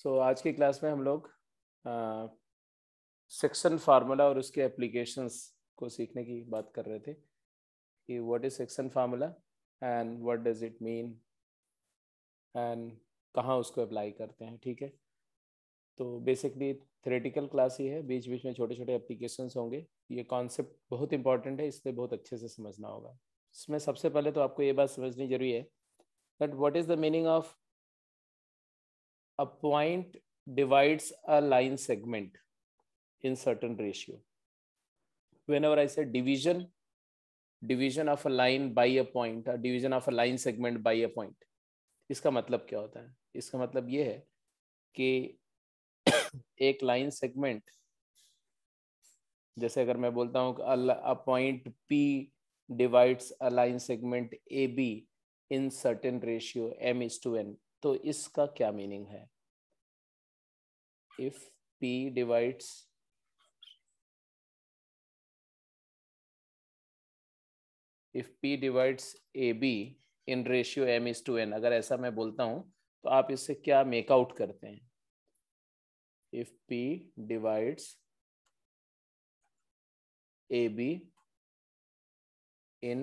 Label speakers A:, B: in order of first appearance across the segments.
A: आज की क्लास में हम लोग सेक्शन फार्मूला और उसके एप्लीकेशंस को सीखने की बात कर रहे थे कि what is section formula and what does it mean and कहाँ उसको अप्लाई करते हैं। ठीक है, तो बेसिकली थ्योरेटिकल क्लास ही है, बीच बीच में छोटे छोटे एप्लीकेशंस होंगे। ये कॉन्सेप्ट बहुत इंपॉर्टेंट है, इसलिए बहुत अच्छे से समझना होगा। इसमें सबसे पहले तो आपको ये बात समझनी जरूरी है that what is the meaning of a point divides a line segment in certain ratio. Whenever I say division of a line by a point, or division of a line segment by a point, इसका मतलब क्या होता है? इसका मतलब ये है कि एक लाइन सेगमेंट, जैसे अगर मैं बोलता हूँ a point P divides a line segment AB in certain ratio m:n, तो इसका क्या मीनिंग है? If P divides AB in ratio m:n, अगर ऐसा मैं बोलता हूं तो आप इससे क्या मेकआउट करते हैं? If P divides AB in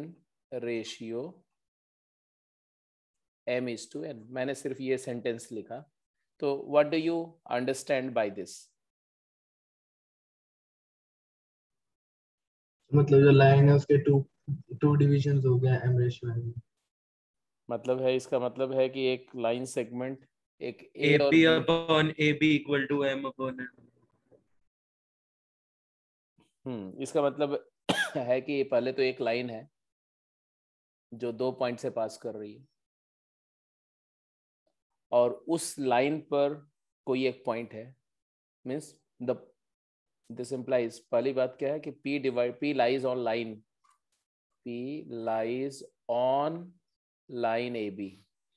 A: ratio m:n, मैंने सिर्फ ये सेंटेंस लिखा, तो what do you understand by this?
B: मतलब जो लाइन है उसके टू डिविजन्स हो गया m:n।
A: मतलब है, इसका मतलब है कि एक लाइन सेगमेंट एक A और
C: AB
A: B,
C: upon AB equal to M upon N।
A: इसका मतलब है कि पहले तो एक लाइन है जो 2 पॉइंट से पास कर रही है और उस लाइन पर कोई एक पॉइंट है, मीन्स दिस इम्प्लाइज, पहली बात क्या है कि P lies on line, P lies on line AB,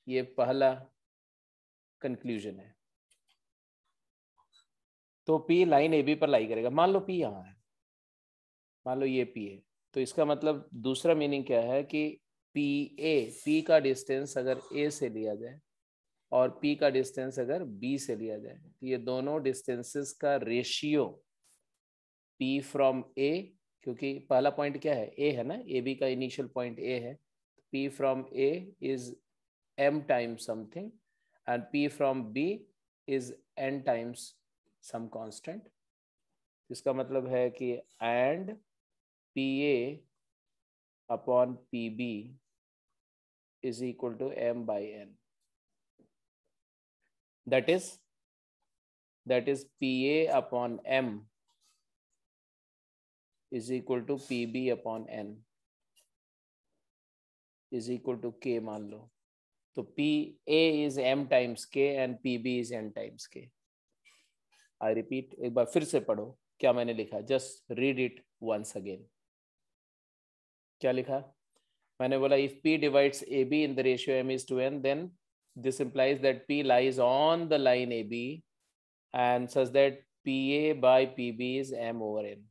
A: ये पहला कंक्लूजन है। तो P लाइन AB पर लाई करेगा। मान लो P यहाँ है, मान लो ये P है, तो इसका मतलब दूसरा मीनिंग क्या है कि P का डिस्टेंस अगर A से लिया जाए और P का डिस्टेंस अगर B से लिया जाए, तो ये दोनों डिस्टेंसेस का रेशियो P फ्रॉम A, क्योंकि पहला पॉइंट क्या है? A है ना, AB का इनिशियल पॉइंट A है, P from A is M times something and P from B is N times some constant. इसका मतलब है कि and PA upon PB is equal to M by N. That is PA upon M is equal to PB upon N is equal to K मान लो। तो PA is M times K and PB is N times K. I repeat, एक बार फिर से पढ़ो क्या मैंने लिखा, just read it once again. क्या लिखा मैंने? बोला if P divides AB in the ratio m:n, then this implies that P lies on the line AB and such that PA by PB is M over N.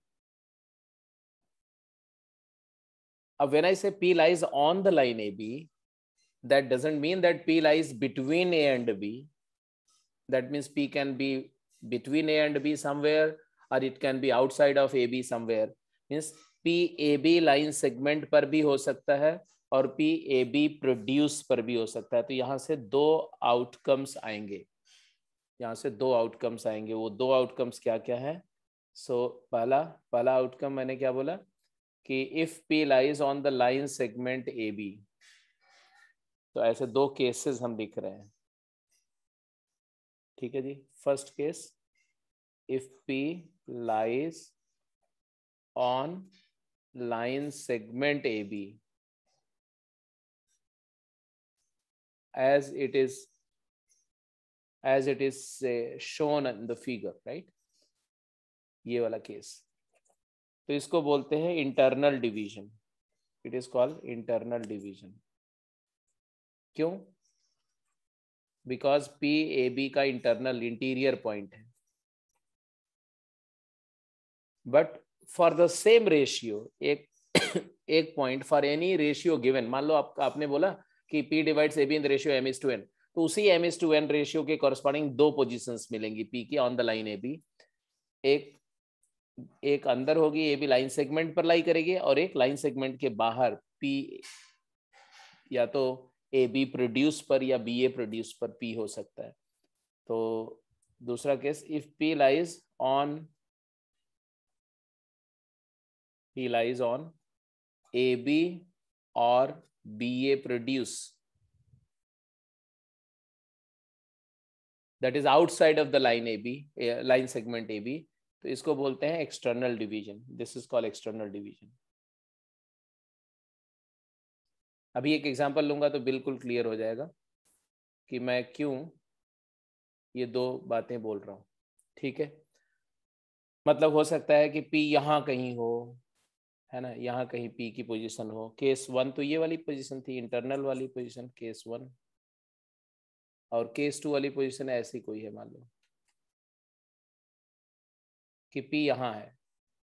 A: When I say P lies on the line AB, that doesn't mean that P lies between A and B. That means P can be between A and B somewhere, or it can be outside of AB somewhere. Means PAB line segment पर भी हो सकता है और PAB produce पर भी हो सकता है। तो यहाँ से दो आउटकम्स आएंगे, वो दो आउटकम्स क्या क्या है? पहला आउटकम मैंने क्या बोला कि if P lies on the line segment AB, तो ऐसे दो केसेस हम लिख रहे हैं। ठीक है जी, first case, if P lies on line segment AB as it is shown in the figure, right? ये वाला केस, तो इसको बोलते हैं internal division. It is called internal division. क्यों? बिकॉज PAB का इंटीरियर पॉइंट है, but for the same ratio, एक point for any ratio given, मान लो आपने बोला कि P divides AB in the ratio m:n, तो उसी m/n रेशियो के कॉरस्पॉन्डिंग दो पोजीशंस मिलेंगी पी की on the line A B. एक अंदर होगी, ए बी लाइन सेगमेंट पर लाई करेगी, और एक लाइन सेगमेंट के बाहर पी या तो ए बी प्रोड्यूस पर या बी ए प्रोड्यूस पर पी हो सकता है। तो दूसरा केस, if P lies on A B और B A produce, that is outside of the line A B, line segment A B, तो इसको बोलते हैं external division. This is called external division. अभी एक एग्जांपल लूंगा तो बिल्कुल क्लियर हो जाएगा कि मैं क्यों ये दो बातें बोल रहा हूँ। ठीक है, मतलब हो सकता है कि पी यहाँ कहीं हो, है ना, यहाँ कहीं पी की पोजीशन हो। केस 1 तो ये वाली पोजीशन थी, इंटरनल वाली पोजीशन, केस 1, और केस 2 वाली पोजीशन ऐसी कोई है, मान लो कि पी यहाँ है,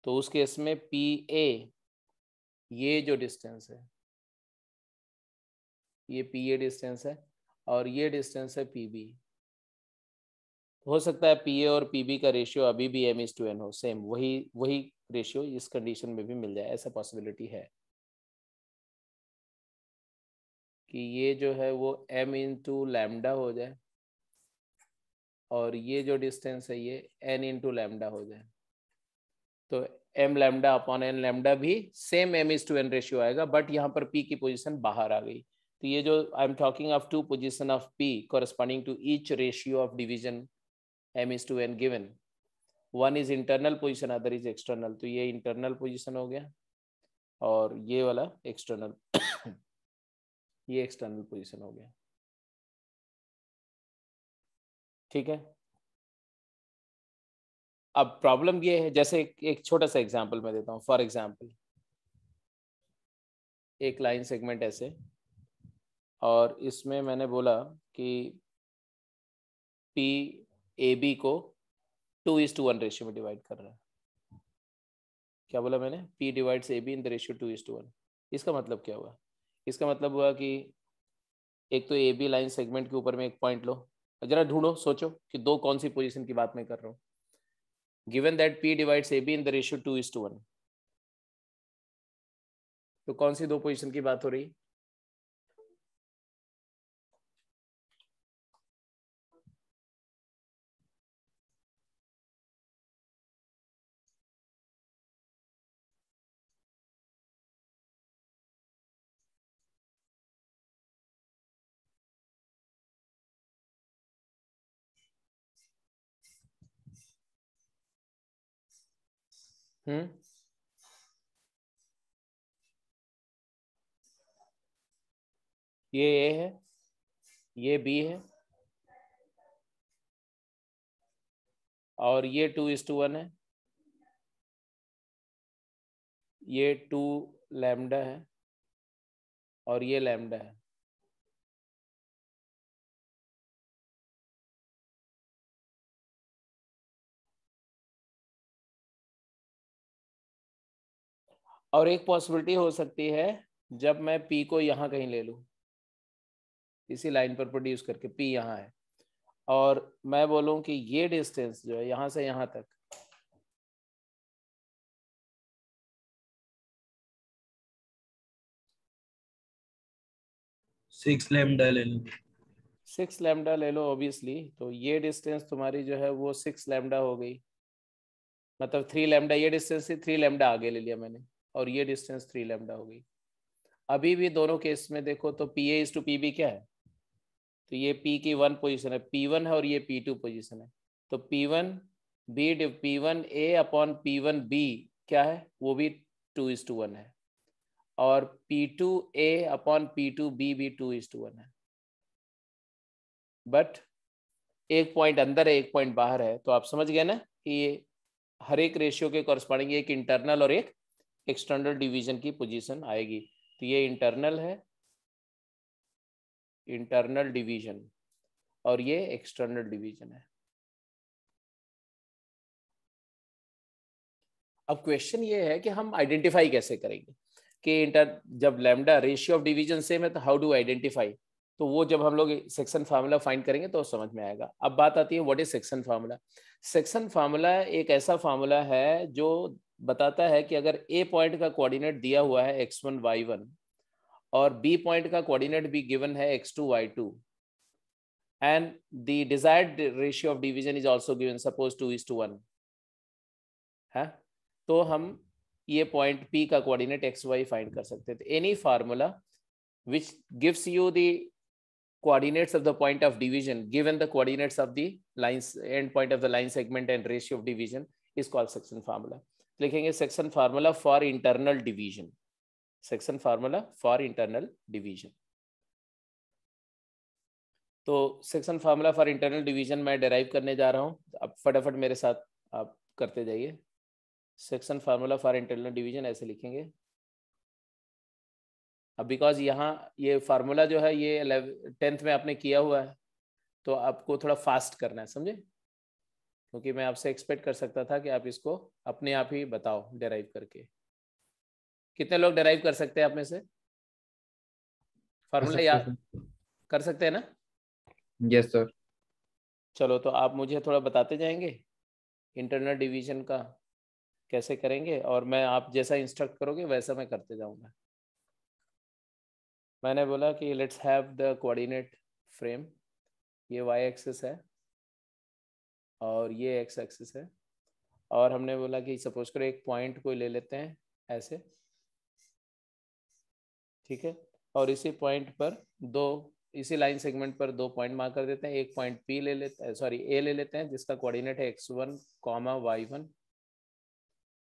A: तो उस केस में पी ए, ये जो डिस्टेंस है, ये पी ए डिस्टेंस है, और ये डिस्टेंस है पी बी। हो सकता है पी ए और पी बी का रेशियो अभी भी m/n हो, सेम वही रेशियो इस कंडीशन में भी मिल जाए, ऐसा पॉसिबिलिटी है कि ये जो है वो m/λ हो जाए, और ये जो डिस्टेंस है ये n/λ हो जाए। तो m λ/n भी सेम m/n रेशियो आएगा, बट यहाँ पर p की पोजीशन बाहर आ गई। तो ये जो I am talking of two position of p corresponding to each ratio of division m/n given, one is internal position, other is external। तो ये इंटरनल पोजीशन हो गया, और ये वाला एक्सटर्नल ये एक्सटर्नल पोजीशन हो गया। ठीक है, अब प्रॉब्लम ये है, जैसे एक छोटा सा एग्जांपल मैं देता हूँ। फॉर एग्जांपल, एक लाइन सेगमेंट ऐसे, और इसमें मैंने बोला कि पी ए बी को 2:1 रेशियो में डिवाइड कर रहा है। क्या बोला मैंने? P divides A be in the ratio 2:1। इसका मतलब क्या हुआ? इसका मतलब हुआ कि एक तो ए बी लाइन सेगमेंट के ऊपर में एक पॉइंट लो, जरा ढूंढो, सोचो कि दो कौन सी पोजीशन की बात मैं कर रहा हूँ। Given that P divides A be in the ratio 2:1, तो कौन सी दो पोजीशन की बात हो रही? ये ए है, ये बी है, और ये 2:1 है, ये 2 लैम्डा है, और ये लैम्डा है। और एक पॉसिबिलिटी हो सकती है जब मैं P को यहाँ कहीं ले लूँ, इसी लाइन पर प्रोड्यूस करके P यहाँ है, और मैं बोलूँ कि ये डिस्टेंस जो है यहाँ से यहाँ तक,
C: सिक्स लैम्डा ले लो।
A: 6 लैम्डा ले लो ऑब्वियसली। तो ये डिस्टेंस तुम्हारी जो है वो 6 लैम्डा हो गई, मतलब 3 लैम्डा ये डिस्टेंस से 3 लैम्डा आगे ले लिया मैंने, और ये डिस्टेंस 3 लैम्डा हो गई। अभी भी दोनों केस में देखो तो PA/PB क्या है? तो ये P की 1 पोजीशन है, P1 है, और ये P2 पोजीशन है। तो P1A अपॉन P1B क्या है? वो भी 2:1 है, और P2A अपॉन P2B भी 2:1 है। बट एक पॉइंट अंदर है, एक पॉइंट बाहर है, तो आप समझ गए ना कि ये हर एक रेशियो के कॉरस्पॉन्डिंग एक इंटरनल और एक एक्सटर्नल डिवीजन की पोजीशन आएगी। तो ये इंटरनल है, इंटरनल डिवीजन, और ये एक्सटर्नल डिवीजन है। अब क्वेश्चन ये है कि हम आइडेंटिफाई कैसे करेंगे कि जब lambda ratio of division same है तो हाउ डू आइडेंटिफाई? तो वो जब हम लोग सेक्शन फार्मूला फाइंड करेंगे तो समझ में आएगा। अब बात आती है what is section formula. Section formula एक ऐसा फार्मूला है जो बताता है कि अगर ए पॉइंट का कोऑर्डिनेट दिया हुआ है x1 y1 और बी पॉइंट का कोऑर्डिनेट भी गिवन है x2 y2 and the desired ratio of division is also given, suppose 2:1 है, तो हम ये पॉइंट P का कोऑर्डिनेट XY फाइंड कर सकते थे। Any formula which gives you the coordinates of the point of division given the coordinates of the lines end point of the line segment and ratio of division is called section formula. लिखेंगे section formula for internal division, section formula for internal division। तो section formula for internal division मैं derive करने जा रहा हूँ, अब फटाफट मेरे साथ आप करते जाइए। Section formula for internal division ऐसे लिखेंगे। अब बिकॉज यहाँ ये फार्मूला जो है ये 10th में आपने किया हुआ है तो आपको थोड़ा फास्ट करना है, समझे, क्योंकि मैं आपसे एक्सपेक्ट कर सकता था कि आप इसको अपने आप ही बताओ डेराइव करके। कितने लोग डेराइव कर सकते हैं आप में से? फार्मूला याद कर सकते हैं ना?
D: Yes sir.
A: चलो तो आप मुझे थोड़ा बताते जाएंगे इंटरनल डिवीजन का कैसे करेंगे, और मैं आप जैसा इंस्ट्रक्ट करोगे वैसा मैं करते जाऊंगा। मैंने बोला कि let's have the coordinate frame, ये y एक्सिस है और ये x एक्सिस है, और हमने बोला कि सपोज करो एक पॉइंट को ले लेते हैं ऐसे, ठीक है, और इसी पॉइंट पर इसी लाइन सेगमेंट पर 2 पॉइंट मार्क कर देते हैं। एक पॉइंट P ले लेते हैं, सॉरी A ले लेते हैं जिसका कोऑर्डिनेट है x1, y1।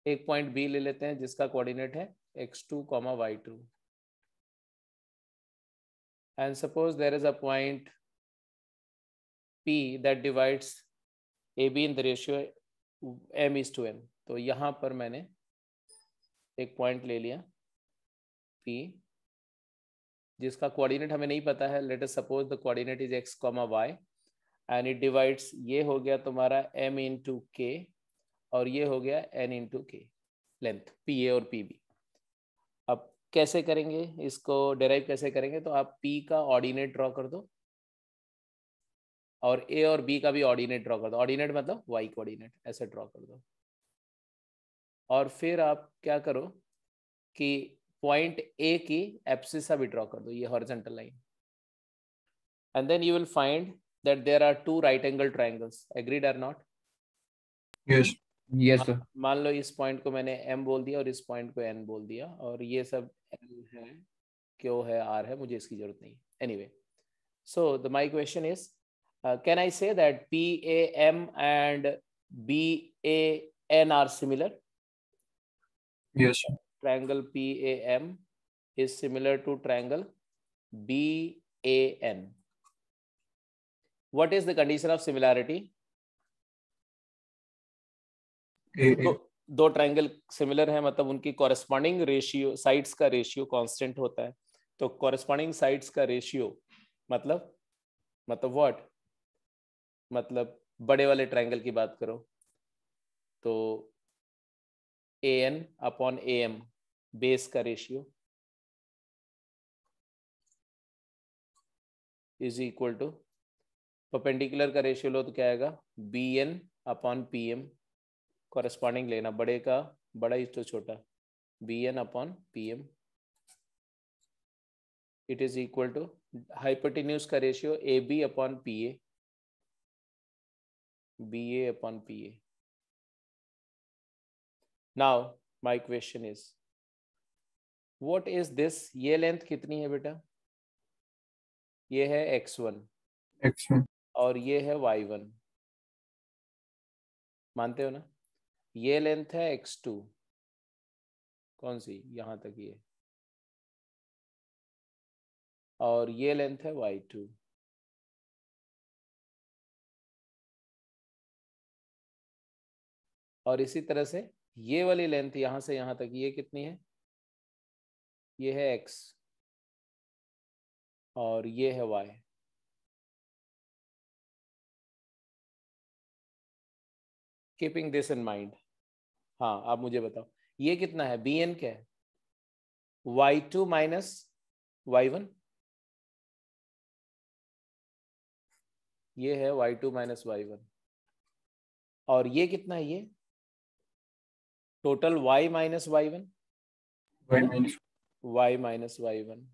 A: एक पॉइंट B ले लेते हैं जिसका कोऑर्डिनेट है x2, y2। And suppose there is a point P that divides AB in the ratio m:n। तो यहाँ पर मैंने एक पॉइंट ले लिया P जिसका कोऑर्डिनेट हमें नहीं पता है, let us suppose the coordinate is x, y and it divides, ये हो गया तुम्हारा m/k और ये हो गया n/k लेंथ PA और PB। अब कैसे करेंगे इसको डेराइव कैसे करेंगे, तो आप P का ऑर्डिनेट ड्रॉ कर दो और A और B का भी ऑर्डिनेट ड्रॉ कर दो। ऑर्डिनेट मतलब y कोऑर्डिनेट, ऐसे ड्रॉ कर दो। और फिर आप क्या करो कि पॉइंट A की एब्सिसा भी ड्रॉ कर दो, ये horizontal line, and then you will find that there are 2 right angle triangles. Agreed और नॉट?
B: Yes.
D: Yes sir.
A: मान लो इस पॉइंट को मैंने M बोल दिया और इस पॉइंट को N बोल दिया, और ये सब L है, Q है, R है, मुझे इसकी जरूरत नहीं। Anyway, so the my question is can I say that PAM and BAN are similar?
B: Yes.
A: Triangle PAM is similar to triangle BAN. What is the condition of similarity? दो triangle similar है मतलब उनकी corresponding ratio, sides का ratio constant होता है। तो corresponding sides का ratio मतलब व्हाट, मतलब बड़े वाले ट्रायंगल की बात करो तो AN अपॉन AM बेस का ratio is equal to, perpendicular का रेशियो लो तो क्या आएगा, BN अपॉन PM, कॉरेस्पॉन्डिंग लेना, बड़े का बड़ा इज तो छोटा, BN upon PM। It is equal to hypotenuse का ratio AB upon PA, BA upon PA। Now my question is what is this, ये लेंथ कितनी है बेटा? ये है x1
B: X1.
A: और ये है y1, मानते हो ना? ये लेंथ है x2, कौन सी, यहां तक ये, और ये लेंथ है y2। और इसी तरह से ये वाली लेंथ यहां से यहां तक ये कितनी है, ये है x और ये है y। Keeping this in mind, हाँ आप मुझे बताओ ये कितना है, BN क्या है, y2 माइनस y1, ये है y2 माइनस y1, और ये कितना है, ये टोटल y माइनस y1 है ना, y माइनस y1।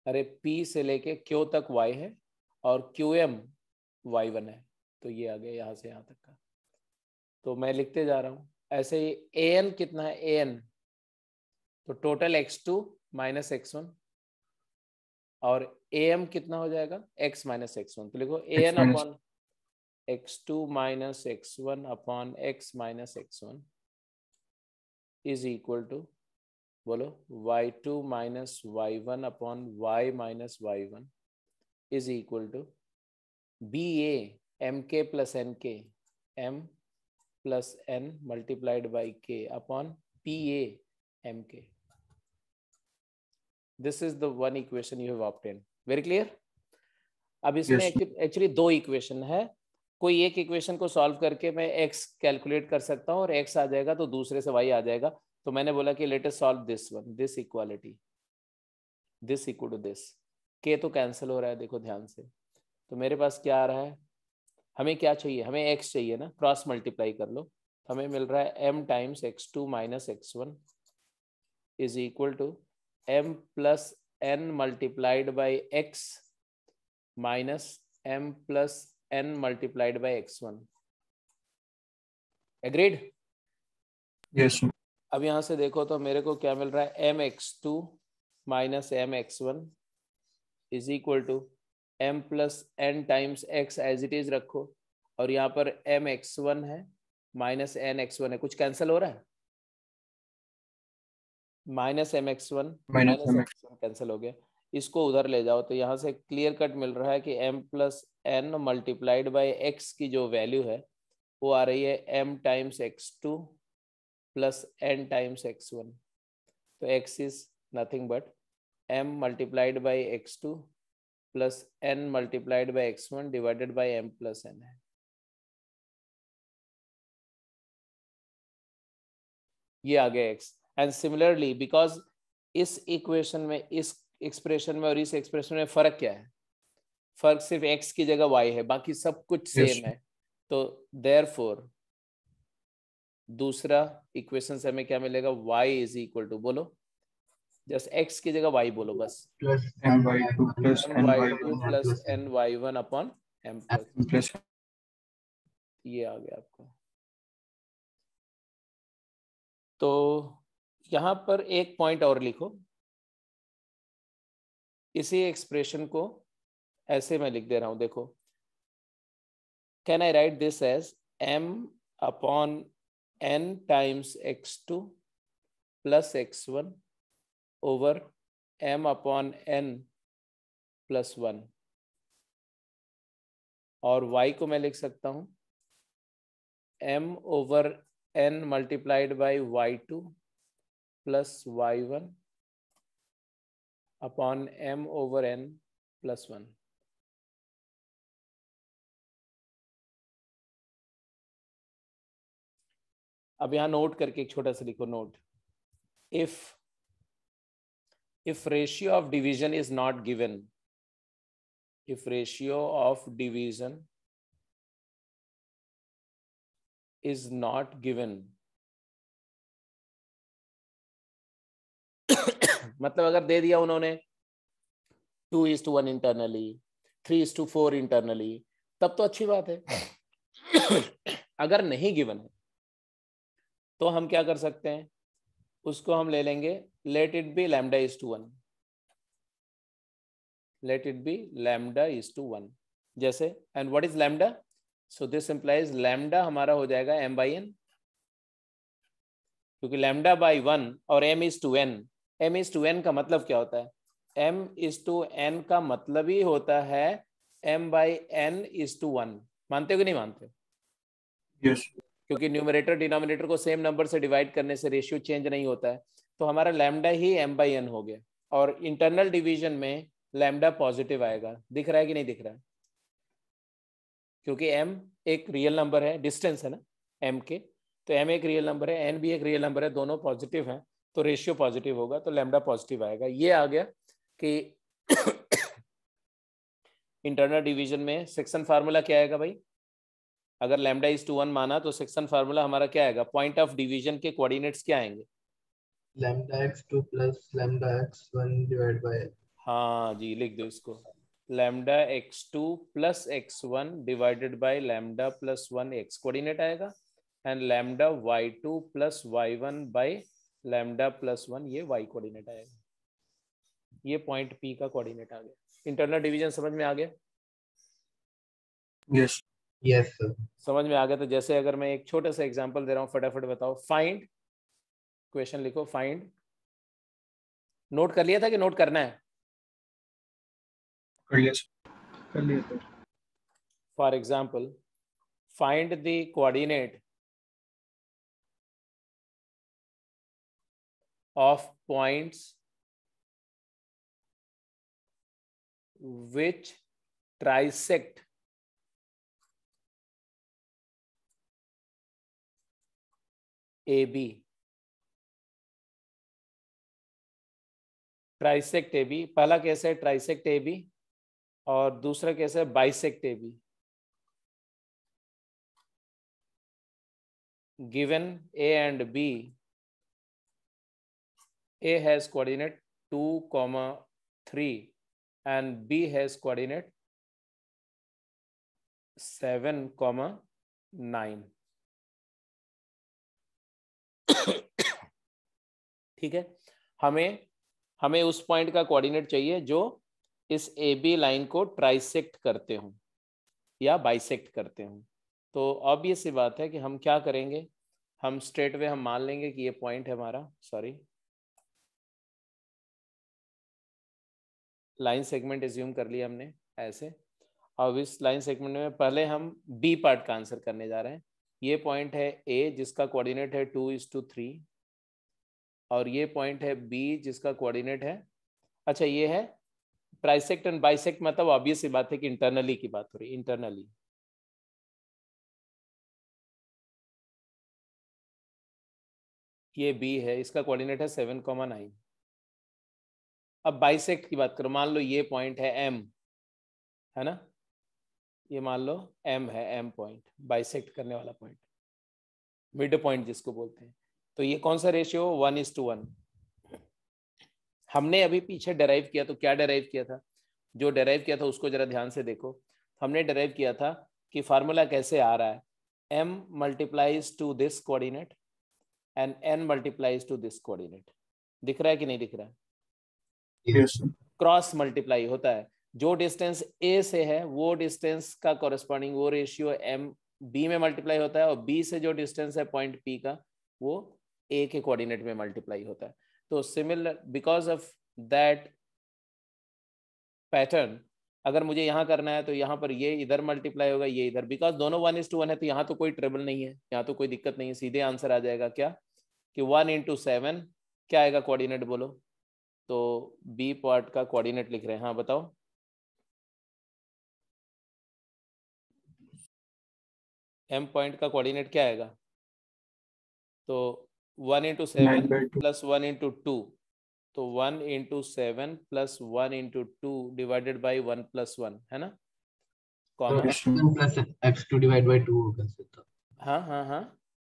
A: अरे p से लेके q तक y है और qm y1 है, तो ये आ गया यहाँ से यहाँ तक का। तो मैं लिखते जा रहा हूँ ऐसे ही। an कितना है, an तो टोटल x2 माइनस x1, और am कितना हो जाएगा, x माइनस x1। तो लिखो an upon x2 minus x1 upon x minus x1 is equal to, बोलो, y2 minus y1 upon y minus y1 is equal to ba mk plus nk, m plus n multiplied by k upon pa mk। This is the one equation you have obtain. Very clear. अब इसमें actually दो equation है, कोई एक equation को solve करके मैं x calculate कर सकता हूँ और x आ जाएगा तो दूसरे से y आ जाएगा। तो मैंने बोला कि let us solve this one, this equality, this equal to this. k तो कैंसिल हो रहा है, देखो ध्यान से। तो मेरे पास क्या आ रहा है, हमें क्या चाहिए, हमें x चाहिए ना, क्रॉस मल्टीप्लाई कर लो। हमें मिल रहा है m times x2 minus x1 is equal to m plus n multiplied by x minus m plus n multiplied by x1। Agreed?
C: Yes.
A: अब यहाँ से देखो तो मेरे को क्या मिल रहा है, mx2 minus mx1 is equal to m plus n times x as it is रखो, और यहाँ पर mx1 है माइनस nx1 है, कुछ कैंसिल हो रहा है, minus mx1 minus x1 cancel हो गया। इसको उधर ले जाओ तो यहाँ से क्लियर कट मिल रहा है कि m plus n multiplied by x की जो वैल्यू है वो आ रही है m times x2 plus n times x1। तो x is nothing but m multiplied by x2 plus n multiplied by x1 divided by m plus n है। ये आ गया x। एंड सिमिलरली बिकॉज इस इक्वेशन में, इस एक्सप्रेशन में और इस एक्सप्रेशन में फर्क क्या है, फर्क सिर्फ x की जगह y है, बाकी सब कुछ सेम है। तो देयरफॉर दूसरा इक्वेशन से हमें क्या मिलेगा, y इज इक्वल टू, बोलो जस्ट x की जगह y बोलो बस,
B: plus
C: my2 plus
A: my2 plus ny1 upon m plus, ये आ गया आपको। तो यहाँ पर एक पॉइंट और लिखो, इसी एक्सप्रेशन को ऐसे मैं लिख दे रहा हूं, देखो, can I write this as m upon n times x2 plus x1 over m upon n plus 1, और y को मैं लिख सकता हूं m over n multiplied by y2 plus y1 upon m over n plus 1। अब यहाँ note करके एक छोटा सा लिखो note, if ratio of division is not given, if ratio of division is not given मतलब अगर दे दिया उन्होंने 2:1 इंटरनली, 3:4 इंटरनली, तब तो अच्छी बात है। अगर नहीं गिवन है तो हम क्या कर सकते हैं, उसको हम ले लेंगे let it be λ:1, let it be λ:1 जैसे। And what is lambda, so this implies lambda हमारा हो जाएगा m/n, क्योंकि λ/1 और m:n, m:n का मतलब क्या होता है, m:n का मतलब ही होता है m/n:1। मानते हो कि नहीं मानते?
C: यस।
A: क्योंकि न्यूमरेटर डिनोमिनेटर को सेम नंबर से डिवाइड करने से रेशियो चेंज नहीं होता है, तो हमारा लैम्डा ही m/n हो गया। और इंटरनल डिवीजन में लैम्डा पॉजिटिव आएगा, दिख रहा है कि नहीं दिख रहा है, क्योंकि m एक रियल नंबर है, डिस्टेंस है ना m के, तो m एक रियल नंबर है, n भी एक रियल नंबर है, दोनों पॉजिटिव हैं, तो रेशियो पॉजिटिव होगा, तो लैम्डा पॉजिटिव आएगा। ये आ गया कि इंटरनल डिवीजन में सेक्शन फार्मूला क्या आएगा भाई? अगर लैम्डा इज टू 1 माना तो सेक्शन फार्मूला हमारा क्या आएगा? पॉइंट ऑफ डिवीजन के कोऑर्डिनेट्स क्या आएंगे?
B: lambda x2 plus lambda x1 divided by
A: हाँ जी, लिख दो इसको, lambda x2 plus x1 divided by lambda plus 1 x coordinate आएगा, and lambda y2 plus y1 by lambda plus 1 ये y कोऑर्डिनेट आएगा। ये पॉइंट P का कोऑर्डिनेट आ गया। इंटरनल डिवीजन समझ में आ गया?
C: Yes.
B: yes sir.
A: समझ में आ गया। तो जैसे अगर मैं एक छोटा सा एग्जांपल दे रहा हूँ, फटाफट बताओ। फाइंड, क्वेश्चन लिखो फाइंड। नोट कर लिया था कि नोट करना है?
C: कर लिया sir.
A: For example, find the coordinate of points which trisect AB, trisect AB, पहला कैसे है ट्राइसेक्ट AB और दूसरा कैसे है bisect AB। Given A and B, A has coordinate 2, 3 and B has coordinate 7, 9। ठीक है, हमें उस पॉइंट का कोऑर्डिनेट चाहिए जो इस AB लाइन को ट्राइसेक्ट करते हों या बाइसेक्ट करते हों। तो ऑब्वियस सी बात है कि हम क्या करेंगे, हम स्ट्रेट वे हम मान लेंगे कि ये पॉइंट है हमारा, सॉरी लाइन सेगमेंट एज्यूम कर लिया हमने ऐसे। अब इस लाइन सेगमेंट में पहले हम बी पार्ट का आंसर करने जा रहे हैं। ये पॉइंट है ए जिसका कोऑर्डिनेट है 2:3 और ये पॉइंट है बी जिसका कोऑर्डिनेट है, अच्छा ये है ट्राइसेक्ट एंड बाइसेक्ट, मतलब ऑब्वियस सी बात है कि इंटरनली की बात हो रही है, इंटरनली। ये बी है, इसका कोऑर्डिनेट है 7, 9। अब बाइसेक्ट की बात करो, मान लो ये पॉइंट है एम, है ना, ये मान लो एम है, एम पॉइंट बाइसेक्ट करने वाला पॉइंट, मिड पॉइंट जिसको बोलते हैं। तो ये कौन सा रेशियो? 1:1। हमने अभी पीछे डेराइव किया, तो क्या डेराइव किया था? जो डेराइव किया था उसको जरा ध्यान से देखो। हमने डेराइव किया था कि फार्मूला कैसे आ रहा है, m multiplies to this coordinate and n multiplies to this coordinate. दिख रहा है कि नहीं दिख रहा है?
C: Yes sir.
A: क्रॉस मल्टीप्लाई होता है, जो डिस्टेंस a से है वो डिस्टेंस का कॉरेस्पॉन्डिंग वो रेशियो m b में मल्टीप्लाई होता है, और b से जो डिस्टेंस है पॉइंट p का वो a के कोऑर्डिनेट में मल्टीप्लाई होता है। तो similar because of that pattern, अगर मुझे यहाँ करना है तो यहाँ पर ये इधर मल्टीप्लाई होगा, ये इधर, बिकॉज दोनों 1:1 है तो यहाँ तो कोई ट्रबल नहीं है, यहाँ तो कोई दिक्कत नहीं है, सीधे आंसर आ जाएगा क्या कि 1:7 क्या आएगा कोऑर्डिनेट बोलो। तो बी पार्ट का कोऑर्डिनेट लिख रहे हैं, हाँ बताओ। एम पॉइंट का कोऑर्डिनेट क्या आएगा? तो 1:7 प्लस 1:2, तो 1:7 प्लस 1:2 डिवाइडेड बाई 1+1, है ना, comma
B: x1 plus x2 divided by 2 होगा सर। तो
A: हाँ हाँ हाँ,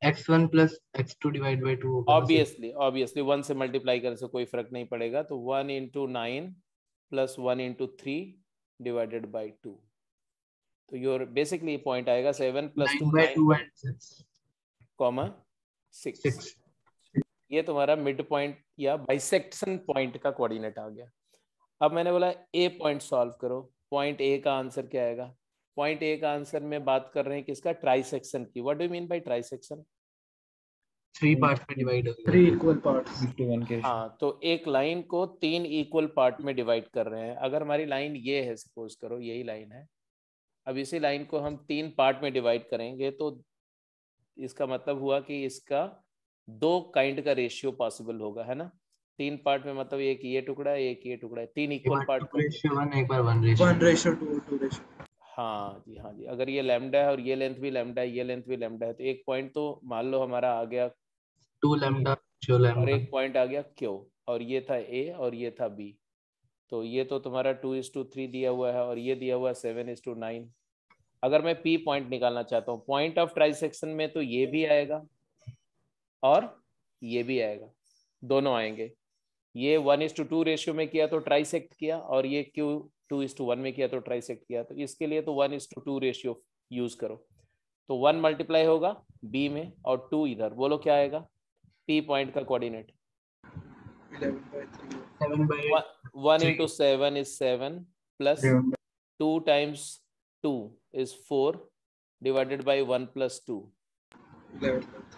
B: x1 plus x2 divided by 2 होगा।
A: ऑब्वियसली 1 से मल्टीप्लाई करने से कोई फर्क नहीं पड़ेगा, तो 1:9 प्लस 1:3 डिवाइडेड बाई 2। तो योर बेसिकली पॉइंट आएगा 7 + 2 9, 6। ये तुम्हारा मिड पॉइंट या बाइसेक्शन पॉइंट का कोऑर्डिनेट आ गया। अब मैंने बोला ए पॉइंट सॉल्व करो, पॉइंट ए का आंसर क्या आएगा? पॉइंट ए का आंसर में बात कर रहे हैं किसका? ट्राइसेक्शन की। What do you mean by trisection?
B: 3 parts में डिवाइड होगा।
D: 3 equal parts 1 के।
A: हाँ, तो एक लाइन को 3 इक्वल पार्ट में डिवाइड कर रहे हैं। अगर हमारी लाइन ये है, सपोज करो यही लाइन है, अब इसी लाइन को हम 3 पार्ट में डिवाइड करेंगे, तो इसका मतलब हुआ कि इसका 2 काइंड का रेशियो पॉसिबल होगा, है ना। 3 पार्ट में मतलब एक ये टुकड़ा है, एक ये टुकड़ा है, 3 इक्वल पार्ट का।
B: 1:1 एक बार 1:2 2:।
A: हाँ जी, हाँ जी। अगर ये लैम्डा है और ये लेंथ भी लैम्डा है, ये लेंथ भी लैम्डा है, तो एक पॉइंट तो मान लो हमारा आ गया
B: 2 लैम्डा जो
A: और
B: लैम्डा
A: एक पॉइंट आ गया क्यू, और ये था ए और ये था बी। तो ये तो तुम्हारा 2:3 दिया हुआ है और ये दिया हुआ है 7:9। अगर मैं P पॉइंट निकालना चाहता हूँ, पॉइंट ऑफ ट्राइसेक्शन में तो ये भी आएगा और ये भी आएगा, दोनों आएंगे। ये 1:2 रेशियो में किया तो ट्राइसेक्ट किया, और ये Q 2:1 में किया तो ट्राइसेक्ट किया। तो इसके लिए तो 1:2 रेशियो यूज करो। तो 1 मल्टीप्लाई होगा B में और 2 इधर। बोलो क्या आएगा P पॉइंट का coordinate?
C: 11/3.
A: 1 into 7 is 7 plus 2 times 2 is 4 divided by 1 plus 2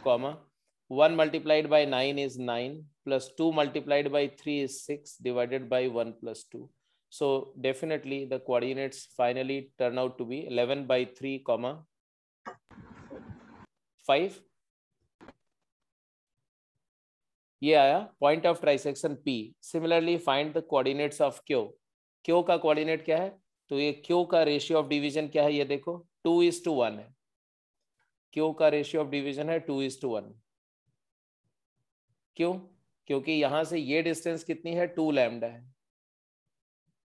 A: comma 1 multiplied by 9 is 9 plus 2 multiplied by 3 is 6 divided by 1 plus 2. So definitely the coordinates finally turn out to be 11/3 comma 5. ये आया point of trisection P। Similarly find the coordinates of Q। Q का coordinate क्या है? तो ये Q का ratio of division क्या है? ये देखो 2:1 है। Q का रेशियो ऑफ डिवीजन है 2:1। क्यों? क्योंकि यहां से ये डिस्टेंस कितनी है? 2 लैम्डा है,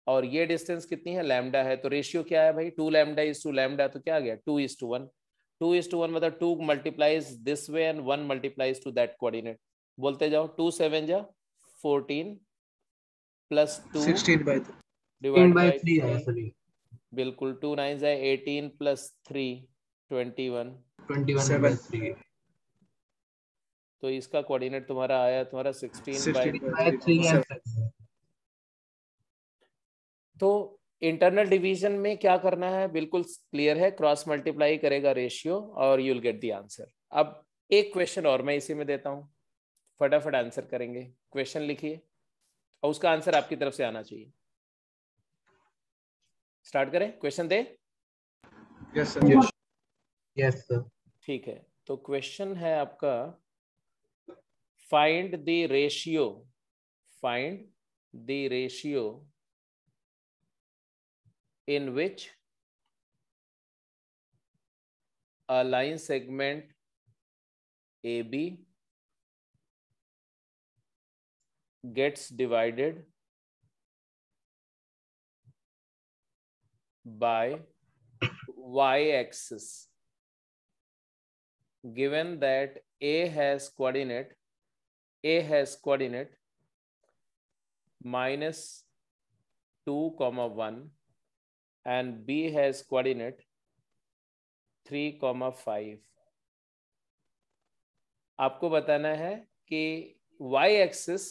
A: और ये डिस्टेंस कितनी है? लैम्डा है। तो रेशियो क्या है भाई? 2 लैम्डा, तो क्या आ गया? 2:1। 2:1 मतलब 2 multiplies this way and 1 multiplies to that coordinate. बोलते जाओ। 2 7 जा 14 प्लस 2
C: 16/3.
A: डिवाइड बाय
B: 3 है
A: 3।
B: सॉरी,
A: बिल्कुल 2 9 जाए 18 प्लस 3 21।
B: 21/3।
A: तो इसका कोऑर्डिनेट तुम्हारा आया तुम्हारा 16/3।
B: 3 है।
A: तो इंटरनल डिवीजन में क्या करना है बिल्कुल क्लियर है, क्रॉस मल्टीप्लाई करेगा रेशियो और you will get the answer. अब एक क्वेश्चन और मैं इसी में देता हूं, फटाफट आंसर करेंगे। क्वेश्चन लिखिए और उसका आंसर आपकी तरफ से आना चाहिए। स्टार्ट करें? क्वेश्चन दे?
C: Yes, sir.
B: Yes sir.
A: ठीक है, तो क्वेश्चन है आपका find the ratio, find the ratio in which a line segment AB gets divided by y-axis given that A has coordinate -2, 1 and B has coordinate 3, 5। आपको बताना है कि y axis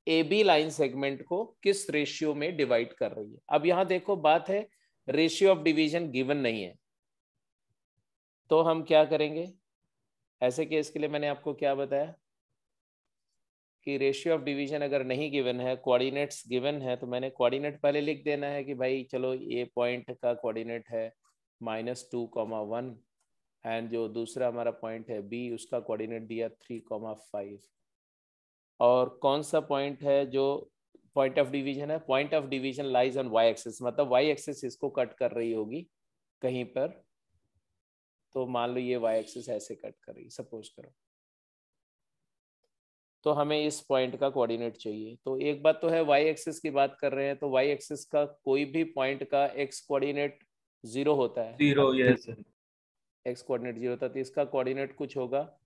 A: AB line segment को किस ratio में divide कर रही है। अब यहां देखो बात है रेशियो ऑफ डिवीजन गिवन नहीं है, तो हम क्या करेंगे? ऐसे केस के लिए मैंने आपको क्या बताया कि रेशियो ऑफ डिवीजन अगर नहीं गिवन है, कोऑर्डिनेट्स गिवन है, तो मैंने कोऑर्डिनेट पहले लिख देना है कि भाई चलो ये पॉइंट का कोऑर्डिनेट है -2, 1 एंड जो दूसरा हमारा पॉइंट है B उसका कोऑर्डिनेट दिया 3, 5। और कौन सा पॉइंट है जो पॉइंट ऑफ डिवीजन है? Point of division lies on Y axis, मतलब वाई एक्सिस इसको कट कर रही होगी कहीं पर। तो मान लो ये वाई एक्सिस ऐसे कट कर रही, सपोज करो, तो हमें इस पॉइंट का कोऑर्डिनेट चाहिए। तो एक बात तो है वाई एक्सिस की बात कर रहे हैं, तो वाई एक्सिस का कोई भी पॉइंट का एक्स कोऑर्डिनेट 0 होता है।
C: 0, yes.
A: एक्स कोऑर्डिनेट 0 होता है, तो इसका कोऑर्डिनेट कुछ होगा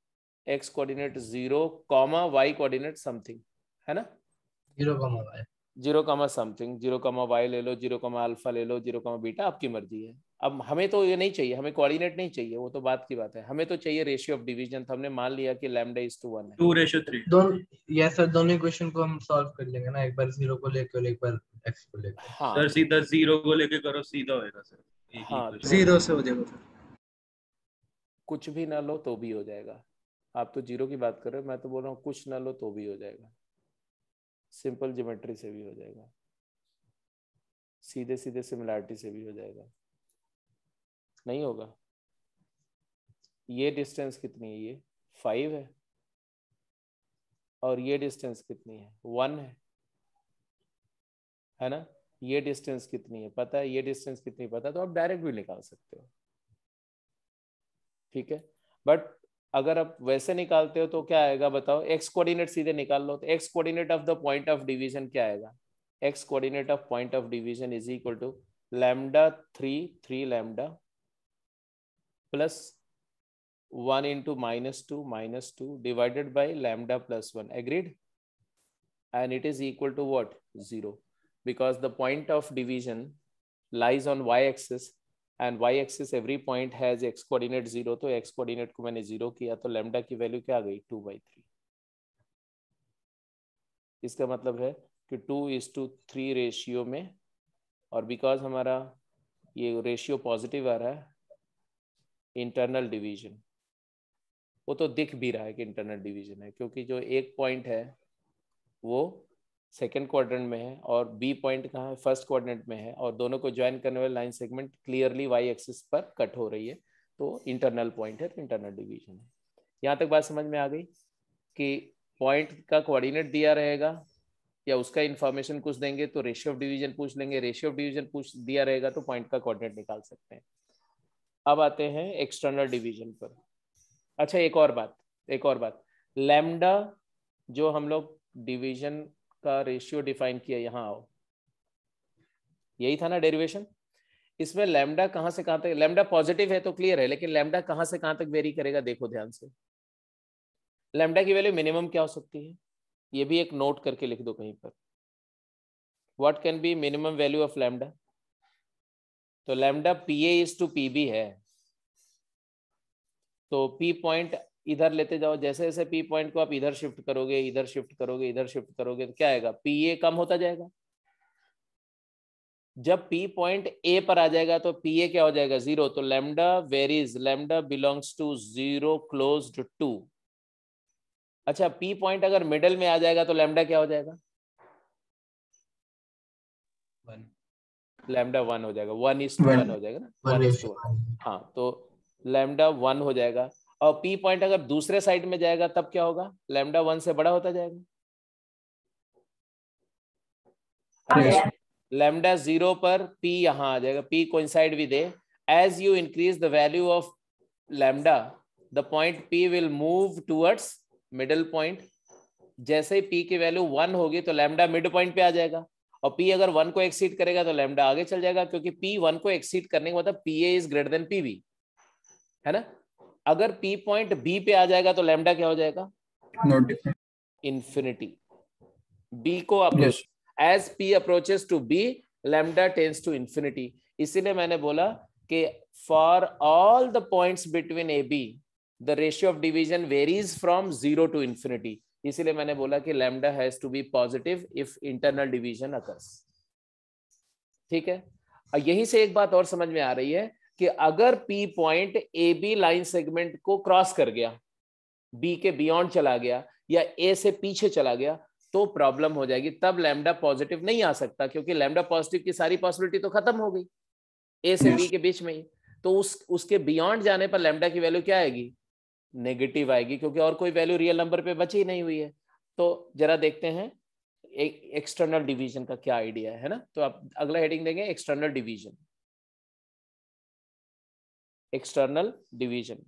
A: X coordinate 0, Y coordinate something, है ना?
B: 0,
A: 0, समथिंग, 0, वाई ले लो, 0, अल्फा ले लो, 0, बीटा, आपकी मर्जी है। अब हमें तो ये नहीं चाहिए, हमें कोऑर्डिनेट नहीं चाहिए, वो तो बात की बात है। हमें तो चाहिए रेशियो ऑफ डिवीजन। तो हमने मान लिया कि λ/1 है।
C: 2:3.
B: दोनों, यस सर, दोनों इक्वेशन को हम सॉल्व कर लेंगे ना, एक बार 0 को लेकर और एक बार x को लेकर।
A: हाँ
C: सर सीधा 0 को लेके करो, सीधा होएगा सर।
A: हाँ, तो
C: 0 से हो जाएगा सर।
A: कुछ भी ना लो तो भी हो जाएगा। आप तो 0 की बात कर रहे हो, मैं तो बोल रहा हूँ कुछ ना लो तो भी हो जाएगा, सिंपल ज्योमेट्री से भी हो जाएगा, सीधे सीधे सिमिलैरिटी से भी हो जाएगा। नहीं होगा? ये डिस्टेंस कितनी है? ये 5 है, और ये डिस्टेंस कितनी है? 1 है ना? ये डिस्टेंस कितनी है पता है, ये डिस्टेंस कितनी पता है, तो आप डायरेक्ट भी निकाल सकते हो, ठीक है। बट अगर आप वैसे निकालते हो तो क्या आएगा बताओ? एक्स कोऑर्डिनेट सीधे निकाल लो, तो x coordinate of the point of division क्या आएगा? x coordinate of point of division is equal to lambda 3 lambda plus 1 into minus 2 divided by lambda plus 1. Agreed? And it is equal to what? 0. Because the point of division lies on y-axis and y-axis every point has x coordinate 0. तो x coordinate को मैंने 0 किया तो lambda की value क्या आ गई? 2/3. इसका मतलब है कि 2:3 रेशियो में, और बिकॉज हमारा ये रेशियो पॉजिटिव आ रहा है, इंटरनल डिवीजन वो तो दिख भी रहा है कि इंटरनल डिवीजन है, क्योंकि जो एक पॉइंट है वो सेकेंड क्वाड्रेंट में है और बी पॉइंट कहाँ है? फर्स्ट क्वाड्रेंट में है, और दोनों को ज्वाइन करने वाले line segment clearly Y axis पर कट हो रही है, तो इंटरनल पॉइंट है, तो इंटरनल डिवीजन है. यहाँ तक बात समझ में आ गई कि पॉइंट का कोऑर्डिनेट दिया रहेगा या उसका इंफॉर्मेशन कुछ देंगे तो रेशियो ऑफ डिवीजन पूछ लेंगे, रेशियो ऑफ डिवीजन पूछ दिया रहेगा तो पॉइंट का कोऑर्डिनेट निकाल सकते हैं. अब आते हैं एक्सटर्नल डिवीजन पर. अच्छा, एक और बात, लैम्डा जो हम लोग डिवीजन का रेशियो डिफाइन किया, यहाँ आओ, यही था ना डेरिवेशन. इसमें लैम्डा कहाँ से कहाँ तक, लैम्डा पॉजिटिव है तो क्लियर है, लेकिन लैम्डा कहाँ से कहाँ तक वेरी करेगा देखो ध्यान से. लैम्डा की वैल्यू मिनिमम क्या हो सकती है, ये भी एक नोट करके लिख दो कहीं पर. What can be minimum value of lambda? तो lambda PA is to PB है, तो P पॉइंट इधर लेते जाओ, जैसे जैसे P पॉइंट को आप इधर शिफ्ट करोगे तो क्या आएगा? PA कम होता जाएगा. जब P पॉइंट A पर आ जाएगा तो PA क्या हो जाएगा? 0. तो lambda varies, lambda belongs to 0 closed to. अच्छा, P पॉइंट अगर मिडल में आ जाएगा तो लैम्डा क्या हो जाएगा?
B: 1.
A: लैम्डा 1 हो जाएगा, 1:1 हो जाएगा ना, 1:1. हाँ, तो लैम्डा 1 हो जाएगा. और P पॉइंट अगर दूसरे साइड में जाएगा तब क्या होगा? लैम्डा 1 से बड़ा होता जाएगा. अरे लैम्डा 0 पर P यहाँ आ जाएगा, P coincide with A. As you increase the value of lambda, the point P will move towards middle point. जैसे ही P की वैल्यू 1 होगी तो लैम्डा मिड पॉइंट पे आ जाएगा, और P अगर 1 को एक्सीड करेगा तो लैम्डा आगे चल जाएगा, क्योंकि P 1 को एक्सीड करने का मतलब PA is greater than PB, है ना. अगर P पॉइंट B पे आ जाएगा तो लैम्डा क्या हो जाएगा? इंफिनिटी. B को approach, as P approaches to B, lambda tends to infinity. इसीलिए मैंने बोला कि for all the points between AB the ratio of division varies from 0 to infinity. इसीलिए मैंने बोला कि lambda has to be positive if internal division occurs. ठीक है. यहीं से एक बात और समझ में आ रही है कि अगर P point AB line segment को क्रॉस कर गया, B के बियॉन्ड चला गया या A से पीछे चला गया तो प्रॉब्लम हो जाएगी. तब लैम्डा पॉजिटिव नहीं आ सकता, क्योंकि लैम्डा पॉजिटिव की सारी पॉसिबिलिटी तो खत्म हो गई A से B के बीच में ही. तो उसके बियॉन्ड जाने पर लैम्डा की वैल्यू क्या आएगी? नेगेटिव आएगी, क्योंकि और कोई वैल्यू रियल नंबर पे बची नहीं हुई है. तो जरा देखते हैं एक्सटर्नल डिवीजन का क्या आइडिया है ना. तो आप अगला हेडिंग देंगे external division. External division,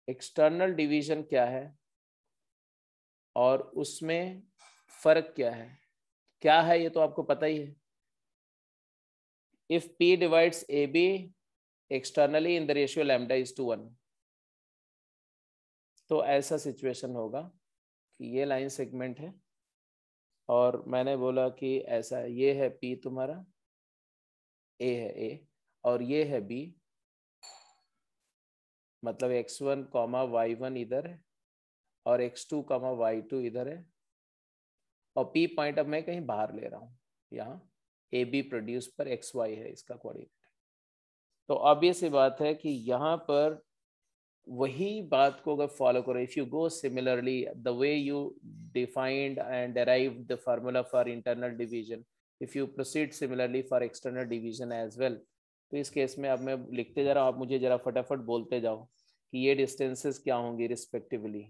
A: external division क्या है और उसमें फर्क क्या है ये तो आपको पता ही है. If P divides AB externally in the ratio lambda is to 1, तो ऐसा सिचुएशन होगा कि ये लाइन सेगमेंट है और मैंने बोला कि ऐसा, ये है P तुम्हारा, A है A, और ये है B, मतलब x1, y1 इधर है और x2, y2 इधर है, और P पॉइंट अब मैं कहीं बाहर ले रहा हूँ, यहाँ AB प्रोड्यूस पर xy है इसका कोऑर्डिनेट. तो ऑब्वियस सी बात है कि यहाँ पर वही बात को अगर फॉलो करो, if you go similarly the way you defined and derive the formula for internal division, if you proceed similarly for external division as well, तो इस केस में अब मैं लिखते जा रहा हूँ, आप मुझे जरा फटाफट बोलते जाओ कि ये डिस्टेंसेस क्या होंगी रिस्पेक्टिवली.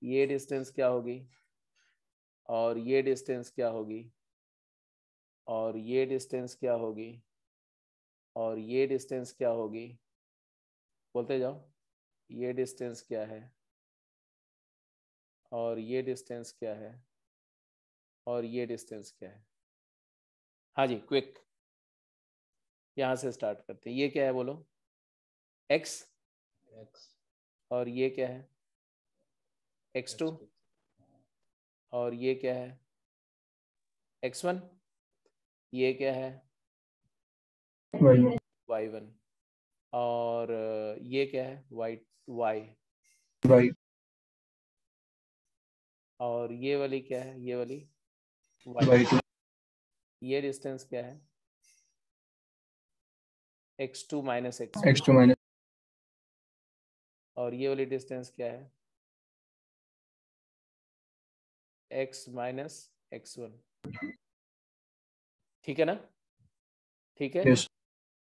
A: ये डिस्टेंस क्या होगी, और ये डिस्टेंस क्या होगी, और ये डिस्टेंस क्या होगी, और ये डिस्टेंस क्या होगी. बोलते जाओ. ये डिस्टेंस क्या है, और ये डिस्टेंस क्या है, और ये डिस्टेंस क्या है। हाँ जी, क्विक, यहाँ से स्टार्ट करते हैं। ये क्या है बोलो, x, और ये क्या है x2, और ये क्या है x1, ये क्या है y1, और ये क्या है y, और ये वाली क्या है, ये वाली y2, ये डिस्टेंस क्या है x2 माइनस x1, और ये वाली डिस्टेंस क्या है x माइनस x1। ठीक है ना, ठीक है।
D: Yes.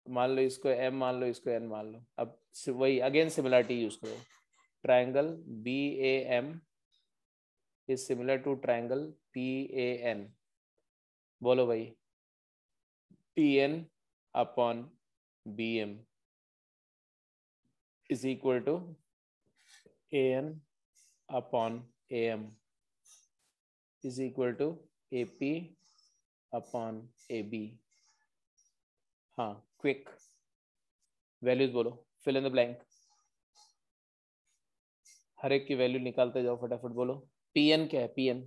A: मान लो इसको m मान लो, इसको n मान लो। अब वही अगेन सिमिलरिटी यूज करो। Triangle BAM is similar to triangle PAN। बोलो भाई, PN upon BM is equal to AN upon AM is equal to AP upon AB। हाँ, क्विक वैल्यूज बोलो, फिल इन द ब्लैंक, हर एक की value निकालते जाओ फटाफट। बोलो PN क्या है, PN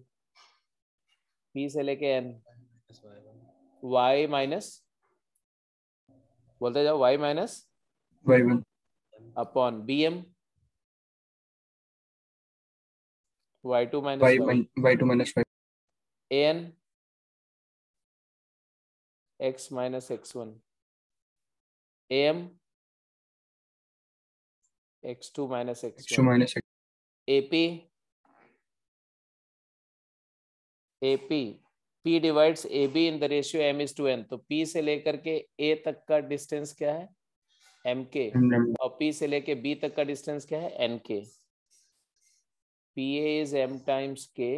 A: P से लेके N, Y माइनस, बोलते जाओ y minus
D: y1
A: upon BM, y2 minus
D: y2 minus y,
A: AN x minus x1, AM x2 minus
D: x2
A: x1,
D: minus x,
A: AP P divides AB in the ratio m is to n। तो P से लेकर के A तक का distance क्या है MK, और P से लेके B तक का डिस्टेंस क्या है NK। PA is m times K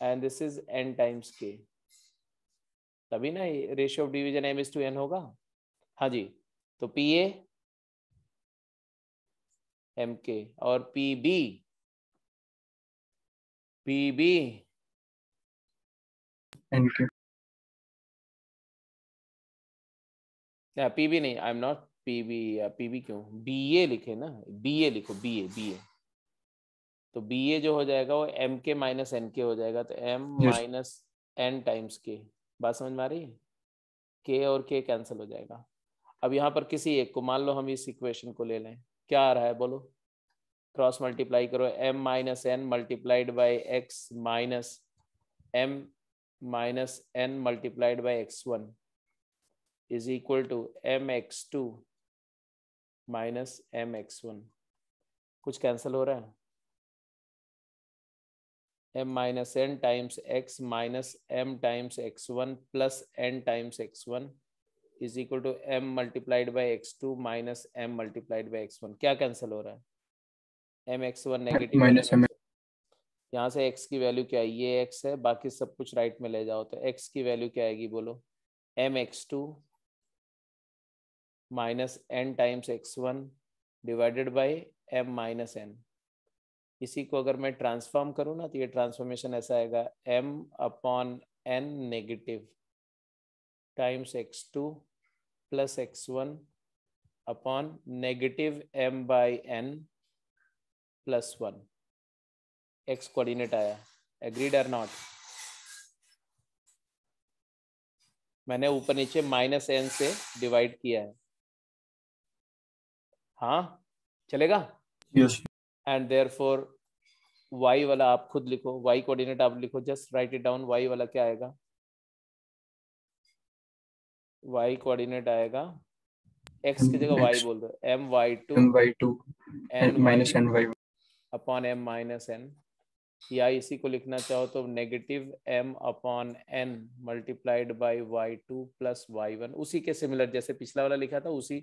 A: and this is n times K, तभी ना ratio of division m is to n होगा। हाँ जी, तो PA MK और PB
D: nk,
A: PB नहीं, आई एम नॉट PB क्यों, BA लिखे ना, BA लिखो, BA। तो BA जो हो जाएगा वो MK माइनस NK हो जाएगा, तो M
D: Yes.
A: Minus N times K। बात समझ में आ रही है, K और K कैंसिल हो जाएगा। अब यहाँ पर किसी एक को, मान लो हम इस इक्वेशन को ले लें, क्या आ रहा है बोलो, क्रॉस मल्टीप्लाई करो, M minus N multiplied by X minus M minus N multiplied by X1 is equal to mx2 minus mx1। कुछ कैंसिल हो रहा है, m minus n times x minus m times x1 plus n times x1 is equal to m multiplied by x2 minus m multiplied by x1। क्या cancel हो रहा है, mx1 negative,
D: minus m,
A: यहाँ से x की value क्या है, ये x है, बाकी सब कुछ राइट में ले जाओ, तो x की वैल्यू क्या आएगी बोलो, mx2 minus n times x1 divided by m minus n। इसी को अगर मैं ट्रांसफॉर्म करूँ ना, तो ये ट्रांसफॉर्मेशन ऐसा आएगा, m upon n negative times x2 plus x1 upon negative m by n plus 1। x coordinate आया, एग्रीड और नॉट। मैंने ऊपर नीचे माइनस n से डिवाइड किया है, हाँ चलेगा।
D: yes,
A: एंड देयरफॉर y वाला आप खुद लिखो, y कोऑर्डिनेट आप लिखो, just right it down. y वाला क्या आएगा, y कोऑर्डिनेट आएगा, x की जगह y बोल दो, my2
D: my2 minus ny
A: upon m minus n, या इसी को लिखना चाहो तो negative m upon n multiplied by y2 plus y1। उसी के सिमिलर जैसे पिछला वाला लिखा था, उसी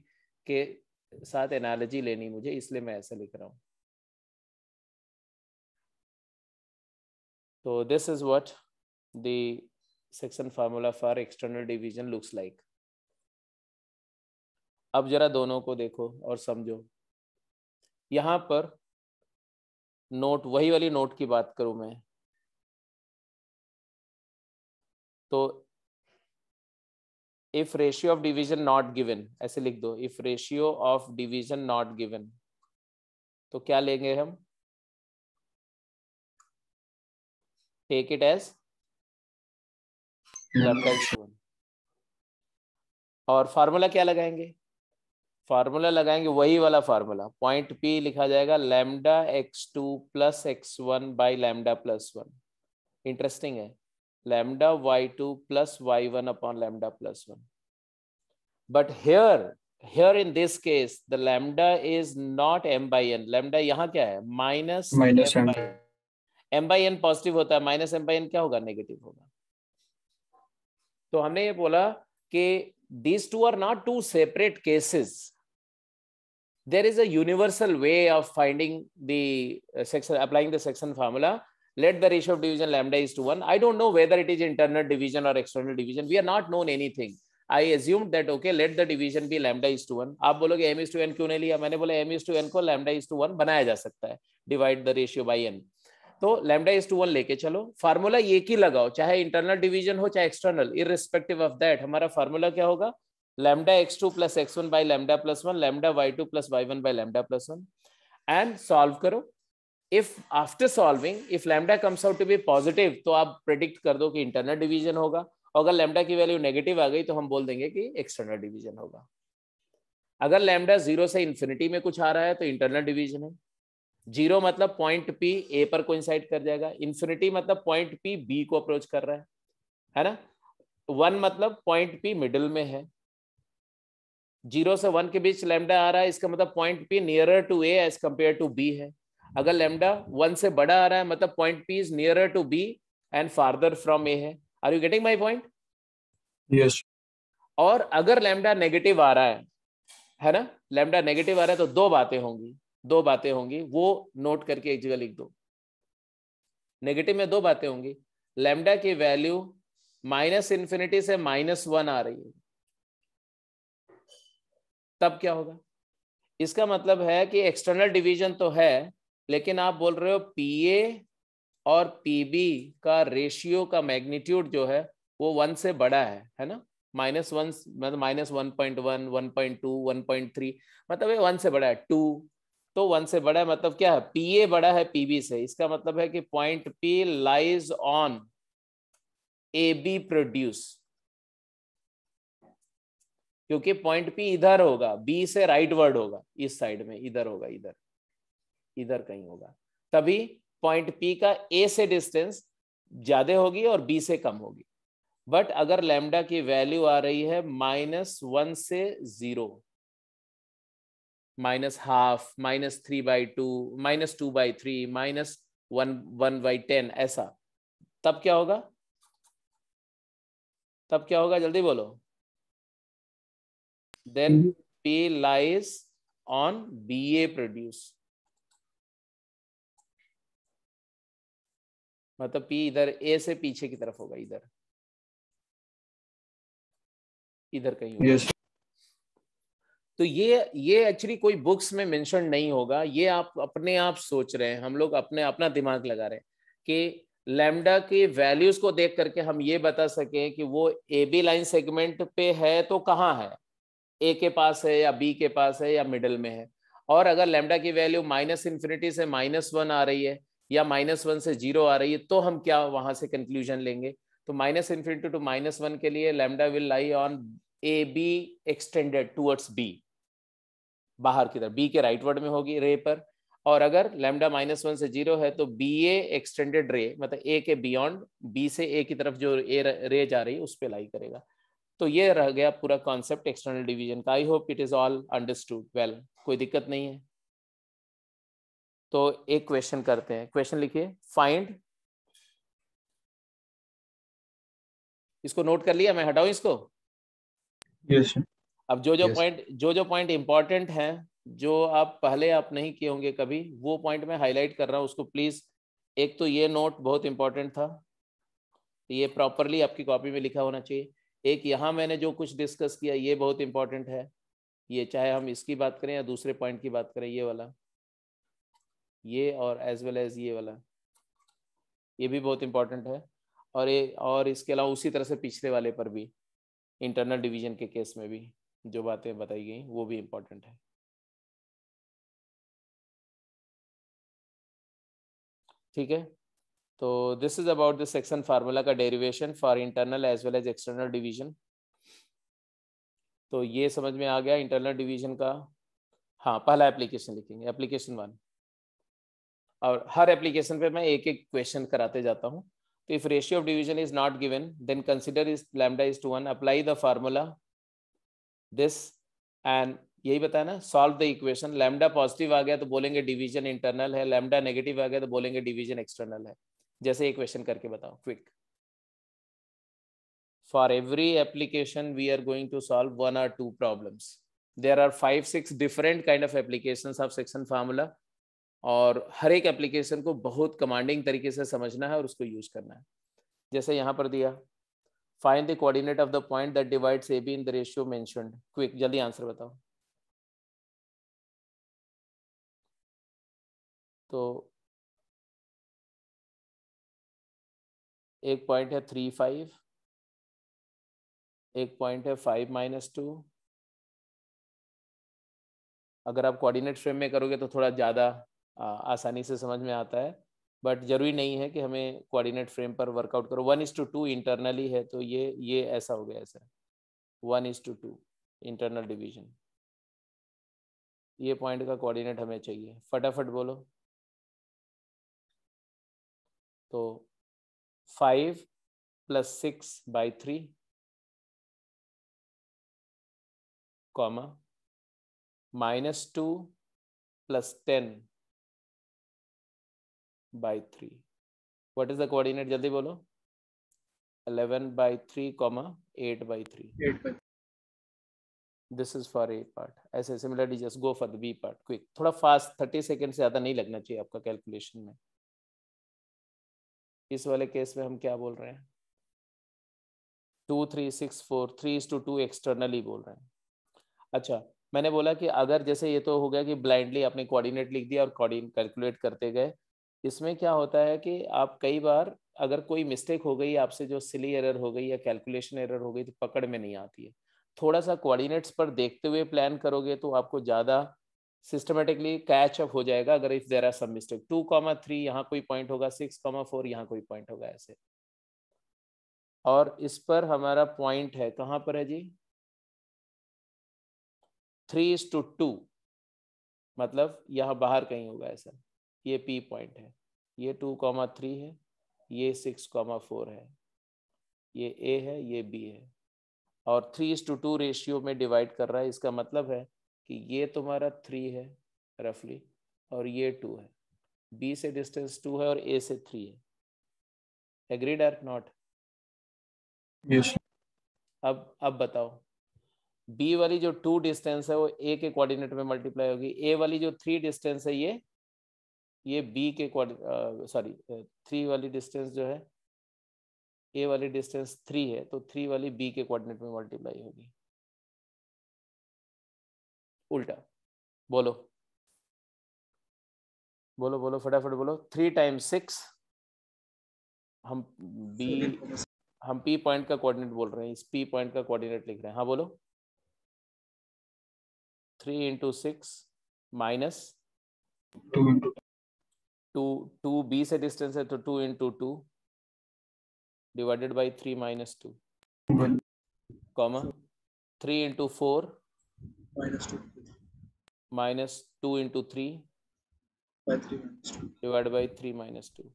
A: के साथ एनालॉजी लेनी मुझे, इसलिए मैं ऐसा लिख रहा हूँ। तो this is what the section formula for external division looks like. अब जरा दोनों को देखो और समझो। यहाँ पर नोट, वही वाली नोट की बात करूं मैं तो if ratio of division not given, ऐसे लिख दो, if ratio of division not given, तो क्या लेंगे हम? Take it as λ/1। और फार्मूला क्या लगाएंगे? फार्मूला लगाएंगे वही वाला फार्मूला, पॉइंट P लिखा जाएगा λ(x2 + x1 / λ+1). इंटरेस्टिंग है, λ(y2 + y1 / λ+1). But here in this case the lambda is not m/n, lambda यहाँ क्या है?
D: minus
A: -m/n। m/n पॉजिटिव होता है, -m/n क्या होगा? नेगेटिव होगा। तो हमने ये बोला कि these two are not two separate cases. There is a universal way of finding the section, applying the section formula. Let the ratio of division lambda is to 1. I don't know whether it is internal division or external division. We are not known anything. I assumed that okay, let the division be lambda is to 1. आप बोलोगे m is to n क्यों नहीं लिया? मैंने बोला m is to n को lambda is to 1 बनाया जा सकता है, divide the ratio by n. तो lambda is to 1 लेके चलो, फार्मूला एक ही लगाओ, चाहे इंटरनल डिवीजन हो चाहे एक्सटर्नल, irrespective of that हमारा फार्मूला क्या होगा? λ(x2 + x1 / λ+1, λ(y2 + y1 / λ+1). and solve करो। if after solving if lambda comes out to be positive, तो आप प्रेडिक्ट कर दो कि इंटरनल डिवीजन होगा, और अगर लैम्डा की वैल्यू नेगेटिव आ गई तो हम बोल देंगे कि एक्सटर्नल डिवीजन होगा। अगर लैम्डा 0 से इन्फिनिटी में कुछ आ रहा है तो इंटरनल डिवीजन है। 0 मतलब पॉइंट P A पर कोइंसाइड कर जाएगा, इन्फिनिटी मतलब पॉइंट P B को अप्रोच कर रहा है ना। 1 मतलब पॉइंट P मिडिल में है। 0 से 1 के बीच लैम्डा आ रहा है, इसका मतलब point P nearer to A as compare to B है। अगर लैम्डा 1 से बड़ा आ रहा है मतलब point P is nearer to B and farther from A है। Are you getting my point?
D: Yes.
A: और अगर लैम्डा नेगेटिव आ रहा है ना, लैम्डा नेगेटिव आ रहा है तो दो बातें होंगी, वो नोट करके एक जगह लिख दो। नेगेटिव में दो बातें होंगी, लैम्डा की वैल्यू -∞ से -1 आ रही है, तब क्या होगा? इसका मतलब है कि एक्सटर्नल डिवीजन तो है, लेकिन आप बोल रहे हो PA और PB का रेशियो का मैग्नीट्यूड जो है वो 1 से बड़ा है ना। -1 मतलब -1.1, 1.2, 1.3 मतलब ये 1 से बड़ा है। 2 तो 1 से बड़ा है मतलब क्या है? PA बड़ा है PB से। इसका मतलब है कि point P lies on AB produce, क्योंकि पॉइंट P इधर होगा, B से राइटवर्ड होगा, इस साइड में इधर होगा, इधर कहीं होगा, तभी पॉइंट P का A से डिस्टेंस ज्यादा होगी और B से कम होगी। बट अगर लैम्डा की वैल्यू आ रही है -1 से 0, -½ -3/2 -2/3 -1/10 ऐसा, तब क्या होगा? जल्दी बोलो। Then P lies on BA produce, मतलब P इधर A से पीछे की तरफ होगा, इधर कहीं होगा।
D: यस।
A: तो ये एक्चुअली कोई बुक्स में मेंशन नहीं होगा, ये आप अपने आप सोच रहे हैं, हम लोग अपना दिमाग लगा रहे हैं कि लैम्डा की वैल्यूज को देख करके हम ये बता सके कि वो AB लाइन सेगमेंट पे है तो कहाँ है, A के पास है या B के पास है या मिडल में है। और अगर लैम्डा की वैल्यू -∞ से -1 आ रही है या -1 से 0 आ रही है तो हम क्या वहां से कंक्लूजन लेंगे? तो -∞ to -1 के लिए lambda will lie on AB extended towards B, बाहर की तरफ, B के राइटवर्ड में होगी रे पर। और अगर लैम्डा -1 से 0 है तो BA एक्सटेंडेड रे मतलब A के बियॉन्ड, B से A की तरफ जो रे जा रही है उस पर लाई करेगा। तो ये रह गया पूरा कॉन्सेप्ट एक्सटर्नल डिवीजन का। I hope it is all understood well, कोई दिक्कत नहीं है। तो एक क्वेश्चन करते हैं, क्वेश्चन लिखिए, फाइंड, इसको नोट कर लिया, मैं हटाऊं इसको?
D: यस।
A: अब जो
D: Yes.
A: पॉइंट इंपॉर्टेंट हैं, जो आप नहीं किए होंगे कभी, वो पॉइंट मैं हाईलाइट कर रहा हूँ, उसको प्लीज। एक तो ये नोट बहुत इंपॉर्टेंट था, ये प्रॉपरली आपकी कॉपी में लिखा होना चाहिए। एक यहाँ मैंने जो कुछ डिस्कस किया ये बहुत इंपॉर्टेंट है, ये चाहे हम इसकी बात करें या दूसरे पॉइंट की बात करें, ये वाला ये और एज वेल एज ये वाला, ये भी बहुत इंपॉर्टेंट है। और इसके अलावा उसी तरह से पिछले वाले पर भी, इंटरनल डिवीजन के केस में भी जो बातें बताई गई वो भी इंपॉर्टेंट है। ठीक है, तो this is about the section formula का derivation for internal as well as external division. तो ये समझ में आ गया इंटरनल डिवीजन का। हाँ, पहला एप्लीकेशन लिखेंगे, एप्लीकेशन 1, और हर एप्लीकेशन पे मैं एक एक क्वेश्चन कराते जाता हूँ। तो if ratio of division is not given then consider is lambda is to 1, apply the formula this and यही बताया ना, solve the equation. Lambda positive आ गया तो बोलेंगे डिवीजन इंटरनल है, लैम्डा नेगेटिव आ गया तो बोलेंगे डिवीजन एक्सटर्नल है। जैसे एक क्वेश्चन करके बताओ quick. For every application we are going to solve 1 or 2 problems. There are 5-6 different kind of applications of section formula, और हर एक एप्लीकेशन को बहुत कमांडिंग तरीके से समझना है और उसको यूज करना है। जैसे यहाँ पर दिया, find the coordinate of the point that divides A be in the ratio mentioned. Quick, जल्दी आंसर बताओ। तो एक पॉइंट है 3, 5, एक पॉइंट है 5 - 2। अगर आप कोऑर्डिनेट फ्रेम में करोगे तो थोड़ा ज़्यादा आसानी से समझ में आता है, बट जरूरी नहीं है कि हमें कोऑर्डिनेट फ्रेम पर वर्कआउट करो। 1:2 इंटरनली है, तो ये ऐसा हो गया, ऐसा 1:2 इंटरनल डिवीजन। ये पॉइंट का कोऑर्डिनेट हमें चाहिए, फटाफट बोलो। तो 5 + 6/3 comma -2 + 10/3। What is the coordinate, जल्दी बोलो। 11/3 comma 8/3।
C: 8/3।
A: This is for A part. ऐसे similarly just go for the B part quick, थोड़ा फास्ट, 30 सेकेंड से ज़्यादा नहीं लगना चाहिए आपका कैलकुलेशन में। इस वाले केस में हम क्या बोल रहे हैं, 2, 3, 6, 4, 3:2 एक्सटर्नली बोल रहे हैं। अच्छा, मैंने बोला कि अगर जैसे ये तो हो गया कि ब्लाइंडली आपने कोऑर्डिनेट लिख दिया और कोऑर्डिनेट कैलकुलेट करते गए। इसमें क्या होता है कि आप कई बार अगर कोई मिस्टेक हो गई आपसे, जो सिली एरर हो गई या कैलकुलेशन एरर हो गई, तो पकड़ में नहीं आती है। थोड़ा सा कोऑर्डिनेट्स पर देखते हुए प्लान करोगे तो आपको ज़्यादा सिस्टमेटिकली कैच अप हो जाएगा। अगर if there are some mistake, 2,3 यहाँ कोई पॉइंट होगा, 6,4 यहाँ कोई पॉइंट होगा, ऐसे। और इस पर हमारा पॉइंट है, कहाँ पर है जी, 3:2, मतलब यहाँ बाहर कहीं होगा ऐसा। ये P पॉइंट है, ये 2,3 है, ये 6,4 है, ये A है, ये B है, और 3:2 रेशियो में डिवाइड कर रहा है। इसका मतलब है कि ये तुम्हारा 3 है रफली, और ये 2 है। B से डिस्टेंस 2 है और A से 3 है। एग्रीड और नॉट?
D: Yes.
A: अब बताओ, B वाली जो 2 डिस्टेंस है वो A के कोऑर्डिनेट में मल्टीप्लाई होगी। A वाली जो 3 डिस्टेंस है ये B के सॉरी 3 वाली डिस्टेंस जो है, A वाली डिस्टेंस 3 है, तो 3 वाली B के कोऑर्डिनेट में मल्टीप्लाई होगी। उल्टा बोलो, बोलो बोलो फटाफट बोलो। 3 × 6, हम P पॉइंट का कोऑर्डिनेट बोल रहे हैं, इस P पॉइंट का कोऑर्डिनेट लिख रहे हैं। हाँ बोलो। 3 × 6 माइनस 2 B से डिस्टेंस है, तो 2 × 2 divided by 3 - 2 comma 3 × 4
C: -2
A: minus 2 × 3
C: by 3 - 2
A: divided by 3 - 2.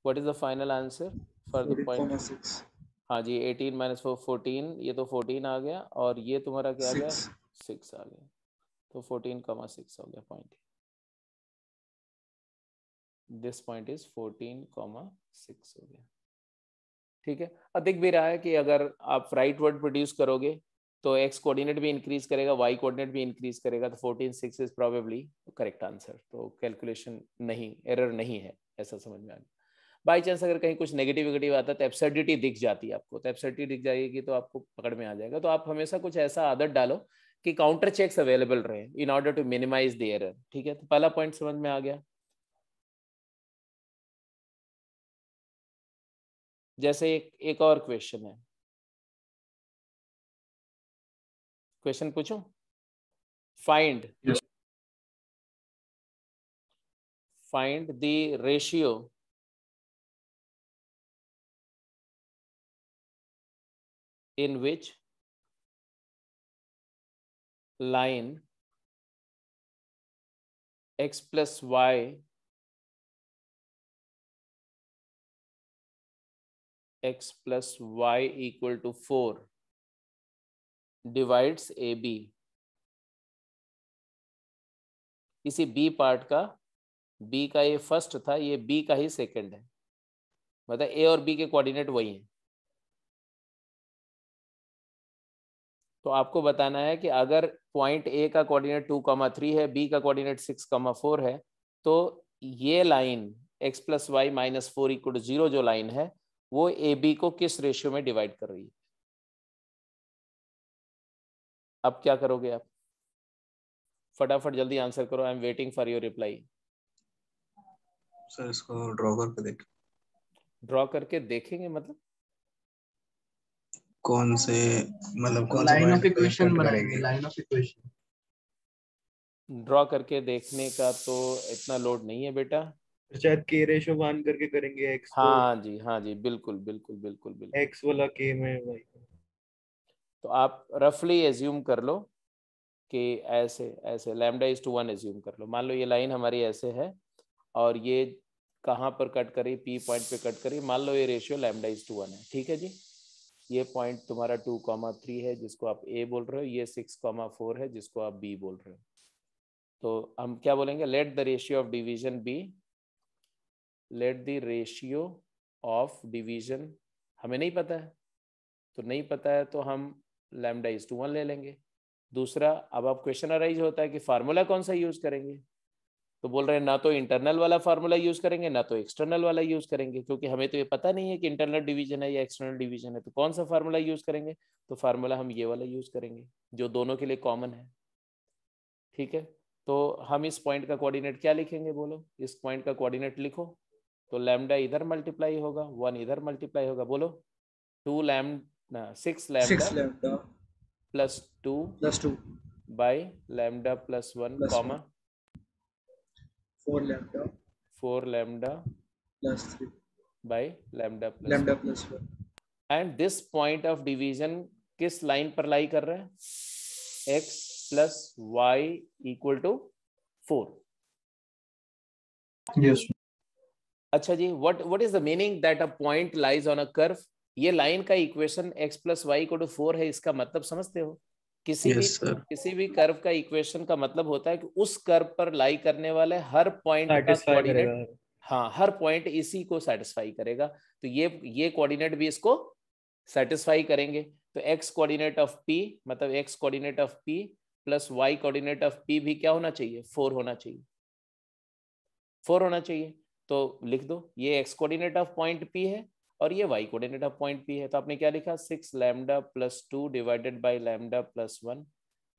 A: What is the final answer for the point?
C: 14,6
A: हाँ जी, 18 - 4 14, ये तो 14 आ गया, और ये तुम्हारा क्या आ गया, 6 आ गया, तो 14,6 हो गया पॉइंट। दिस पॉइंट इज 14,6 हो गया। ठीक है, अब दिख भी रहा है कि अगर आप राइट वर्ड प्रोड्यूस करोगे तो एक्स कोऑर्डिनेट भी इंक्रीज करेगा, वाई कोऑर्डिनेट भी इंक्रीज करेगा, तो 14,6 इज प्रोबेबली करेक्ट आंसर। तो कैलकुलेशन नहीं, एरर नहीं है, ऐसा समझ में आ गया। बाई चांस अगर कहीं कुछ नेगेटिव वेगेटिव आता है तो एब्सर्डिटी दिख जाती है आपको, तो एब्सर्डिटी दिख जाएगी तो आपको पकड़ में आ जाएगा। तो आप हमेशा कुछ ऐसा आदत डालो कि काउंटर चेक्स अवेलेबल रहे in order to minimize the error. ठीक है, तो पहला पॉइंट समझ में आ गया। जैसे एक और क्वेश्चन है, क्वेश्चन पूछूं? Find
D: Yes.
A: Find the ratio in which line x plus y equal to 4 divides AB। इसी B पार्ट का, B का ये फर्स्ट था, ये B का ही सेकंड है, मतलब A और B के कोऑर्डिनेट वही हैं। तो आपको बताना है कि अगर पॉइंट A का कोऑर्डिनेट 2,3 है, B का कोऑर्डिनेट 6,4 है, तो ये line x plus Y minus 4 equal to 0 जो लाइन है वो AB को किस रेशियो में डिवाइड कर रही है। अब क्या करोगे आप? फटाफट जल्दी आंसर करो, I am waiting for your reply.
C: Sir इसको ड्रॉ करके देख,
A: ड्रॉ करके देखेंगे मतलब
C: कौन से, मतलब कौन सा
B: line of
C: point
B: equation
C: cut
B: बनाएंगे,
C: करेगी।
B: Line of equation.
A: ड्रॉ करके देखने का तो इतना लोड नहीं है बेटा।
D: शायद के रेशो वन करके करेंगे एक्स को,
A: हाँ जी बिल्कुल बिल्कुल बिल्कुल बिल्कुल।
D: एक्स वाला के में वाई।
A: तो आप रफली एज्यूम कर लो कि ऐसे ऐसे लैम्डा इज टू 1 एज्यूम कर लो। मान लो ये लाइन हमारी ऐसे है और ये कहाँ पर कट करी, पी पॉइंट पे कट करी। मान लो ये रेशियो लैम्डा इज टू 1 है, ठीक है जी। ये पॉइंट तुम्हारा 2,3 है जिसको आप ए बोल रहे हो, ये 6,4 है जिसको आप बी बोल रहे हो। तो हम क्या बोलेंगे? Let the ratio of division be, let the ratio of division, हमें नहीं पता है तो नहीं पता है तो हम लैम्डा इज टू 1 ले लेंगे। दूसरा, अब आप क्वेश्चन अराइज होता है कि फार्मूला कौन सा यूज करेंगे, तो बोल रहे हैं ना तो इंटरनल वाला फार्मूला यूज करेंगे ना तो एक्सटर्नल वाला यूज करेंगे, क्योंकि हमें तो ये पता नहीं है कि इंटरनल डिवीजन है या एक्सटर्नल डिवीजन है। तो कौन सा फार्मूला यूज करेंगे? तो फार्मूला हम ये वाला यूज करेंगे जो दोनों के लिए कॉमन है, ठीक है। तो हम इस पॉइंट का कोऑर्डिनेट क्या लिखेंगे बोलो? इस पॉइंट का कोऑर्डिनेट लिखो तो लैम्डा इधर मल्टीप्लाई होगा, 1 इधर मल्टीप्लाई होगा, बोलो 2 lambda 6
C: 6
A: lambda
C: lambda
A: plus 2
C: plus 2
A: by lambda plus 1
C: plus 1,
A: comma
C: 4 lambda
A: 4 lambda
C: plus 3
A: by lambda plus
C: lambda
A: 1।
C: Plus 1।
A: And this point of division किस लाइन पर लाई कर रहा है? x plus y equal to 4।
D: Yes
A: अच्छा जी, what is the meaning that a point lies on a curve? ये line का equation x plus y equal to 4 है, इसका मतलब समझते हो?
C: यस सर,
A: किसी भी कर्व का इक्वेशन का मतलब होता है कि उस कर्व पर लाई करने वाले हर पॉइंट का
D: सेटिस्फाई करेगा।
A: कोऑर्डिनेट, हाँ हर पॉइंट इसी को सेटिस्फाई करेगा। तो ये कोऑर्डिनेट भी इसको सेटिस्फाई करेंगे। तो x कोऑर्डिनेट ऑफ p मतलब x coordinate of p plus y coordinate of p भी क्या होना चाहिए? 4 होना चाहिए, 4 होना चाहिए। तो लिख दो ये x coordinate of point p है और ये y coordinate of point p है। तो आपने क्या लिखा? 6 lambda plus 2 divided by lambda plus 1